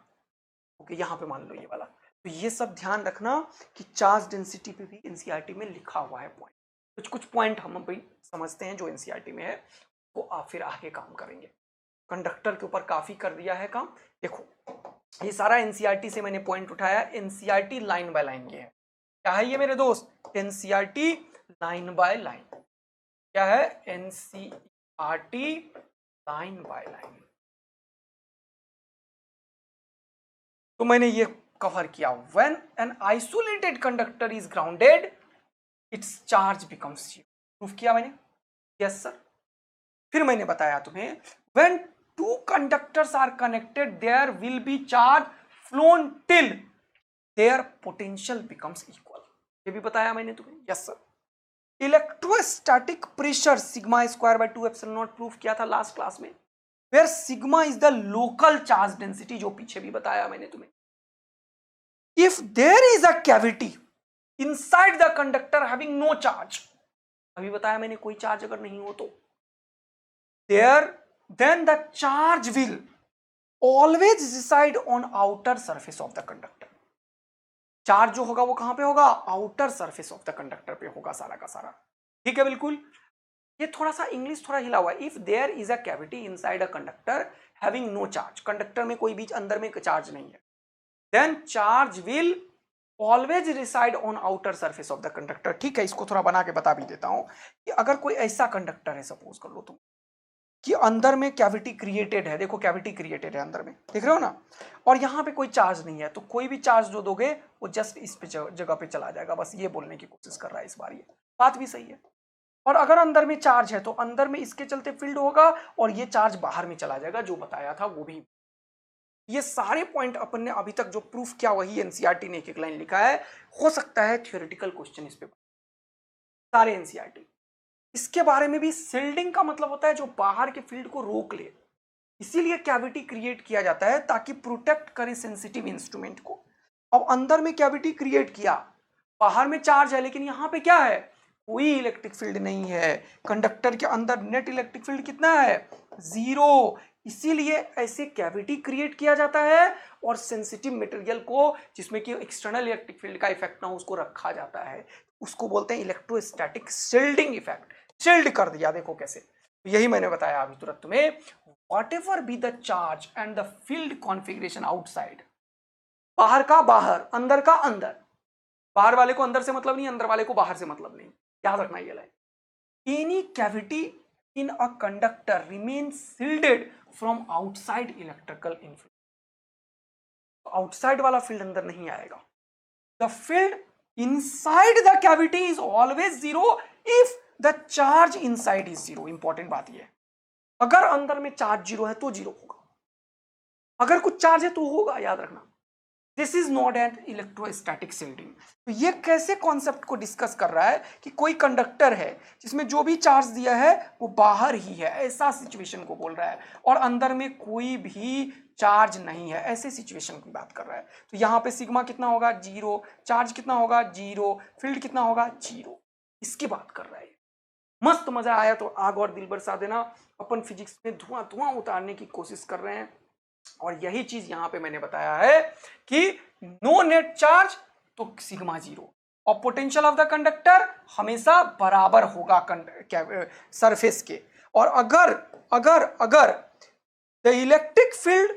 ओके, यहाँ पे मान लो ये वाला। तो ये सब ध्यान रखना कि चार्ज डेंसिटी पे भी एनसीईआरटी में लिखा हुआ है पॉइंट। कुछ कुछ पॉइंट हम अभी समझते हैं जो एनसीईआरटी में है, वो आप फिर आगे काम करेंगे। कंडक्टर के ऊपर काफी कर दिया है काम। देखो ये सारा एनसीईआरटी से मैंने पॉइंट उठाया, एनसीईआरटी लाइन बाय लाइन ये है। क्या है ये मेरे दोस्त? NCERT line by line. क्या है? NCERT line by line. तो मैंने ये कवर किया, when an isolated conductor is grounded its charge becomes zero. Proof किया मैंने, यस सर। फिर मैंने बताया तुम्हें when two conductors are connected there will be charge flown till their potential becomes equal. ये भी बताया मैंने तुम्हें, yes sir. Electrostatic pressure sigma square by 2 epsilon nought proof किया था लास्ट क्लास में, where sigma is the local charge density, जो पीछे भी बताया मैंने तुम्हें। If there is a cavity inside the conductor having no charge, अभी बताया मैंने कोई चार्ज अगर नहीं हो तो there then the charge will always reside on outer surface of the conductor. Charge जो होगा वो कहां पे होगा? Outer surface of the conductor पे होगा सारा का सारा। ठीक है, बिल्कुल। ये थोड़ा सा इंग्लिश थोड़ा हिला हुआ है। If there is a cavity inside a conductor having no charge, conductor में कोई बीच अंदर में चार्ज नहीं है, then charge will always reside on outer surface of the conductor. ठीक है, इसको थोड़ा बना के बता भी देता हूं कि अगर कोई ऐसा कंडक्टर है, सपोज कर लो तुम कि अंदर में कैविटी क्रिएटेड है, देखो कैविटी क्रिएटेड है अंदर में, देख रहे हो ना, और यहां पे कोई चार्ज नहीं है, तो कोई भी चार्ज जो दोगे वो जस्ट इस पे जगह पे चला जाएगा। बस ये बोलने की कोशिश कर रहा है इस बार, ये बात भी सही है। और अगर अंदर में चार्ज है तो अंदर में इसके चलते फील्ड होगा और ये चार्ज बाहर में चला जाएगा, जो बताया था वो भी। ये सारे पॉइंट अपन ने अभी तक जो प्रूफ किया वही एनसीईआरटी ने एक एक लाइन लिखा है। हो सकता है थियोरेटिकल क्वेश्चन इस पे, सारे एनसीईआरटी। इसके बारे में भी, शिल्डिंग का मतलब होता है जो बाहर के फील्ड को रोक ले, इसीलिए कैविटी क्रिएट किया जाता है ताकि प्रोटेक्ट करे सेंसिटिव इंस्ट्रूमेंट को। अब अंदर में कैविटी क्रिएट किया, बाहर में चार्ज है, लेकिन यहां पे क्या है? कोई इलेक्ट्रिक फील्ड नहीं है। कंडक्टर के अंदर नेट इलेक्ट्रिक फील्ड कितना है? 0। इसीलिए ऐसे कैविटी क्रिएट किया जाता है और सेंसिटिव मटेरियल को, जिसमें कि एक्सटर्नल इलेक्ट्रिक फील्ड का इफेक्ट ना हो, उसको रखा जाता है। उसको बोलते हैं इलेक्ट्रोस्टैटिक शिल्डिंग इफेक्ट। शिल्ड कर दिया, देखो कैसे। तो यही मैंने बताया अभी तुरंत तुम्हें, whatever be the charge and the field configuration outside, बाहर का बाहर, अंदर का अंदर। बाहर वाले को अंदर से मतलब नहीं, अंदर वाले को बाहर से मतलब नहीं, याद रखना ये line. Any cavity in a conductor remain shielded from outside electrical influence. Outside वाला फील्ड अंदर नहीं आएगा। The field inside the cavity is always 0 if the charge inside is 0। Important बात यह है, अगर अंदर में चार्ज 0 है तो 0 होगा, अगर कुछ चार्ज है तो होगा, याद रखना। This is not an electrostatic shielding. तो ये कैसे कॉन्सेप्ट को डिस्कस कर रहा है कि कोई कंडक्टर है जिसमें जो भी चार्ज दिया है वो बाहर ही है, ऐसा सिचुएशन को बोल रहा है, और अंदर में कोई भी चार्ज नहीं है, ऐसे सिचुएशन की बात कर रहा है। तो यहाँ पे सिग्मा कितना होगा? 0, चार्ज कितना होगा? 0, फील्ड कितना होगा? 0। इसकी बात कर रहा है। मस्त मजा आया तो आग और दिल बरसा देना। अपन फिजिक्स में धुआं धुआं उतारने की कोशिश कर रहे हैं, और यही चीज यहां पे मैंने बताया है कि नो नेट चार्ज तो सिग्मा 0, और पोटेंशियल ऑफ द कंडक्टर हमेशा बराबर होगा सरफेस के। और अगर अगर अगर द इलेक्ट्रिक फील्ड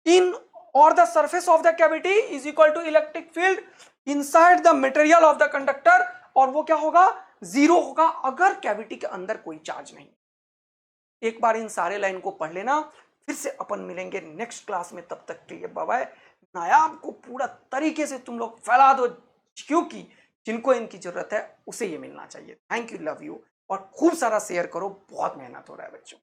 इन और the surface of the cavity is equal to electric field inside the material of the conductor, और वो क्या होगा? 0 होगा अगर कैविटी के अंदर कोई चार्ज नहीं। एक बार इन सारे लाइन को पढ़ लेना, फिर से अपन मिलेंगे नेक्स्ट क्लास में। तब तक के लिए बाय बाय। नायाब को पूरा तरीके से तुम लोग फैला दो, क्योंकि जिनको इनकी जरूरत है उसे ये मिलना चाहिए। थैंक यू, लव यू, और खूब सारा शेयर करो, बहुत मेहनत हो रहा है बच्चों।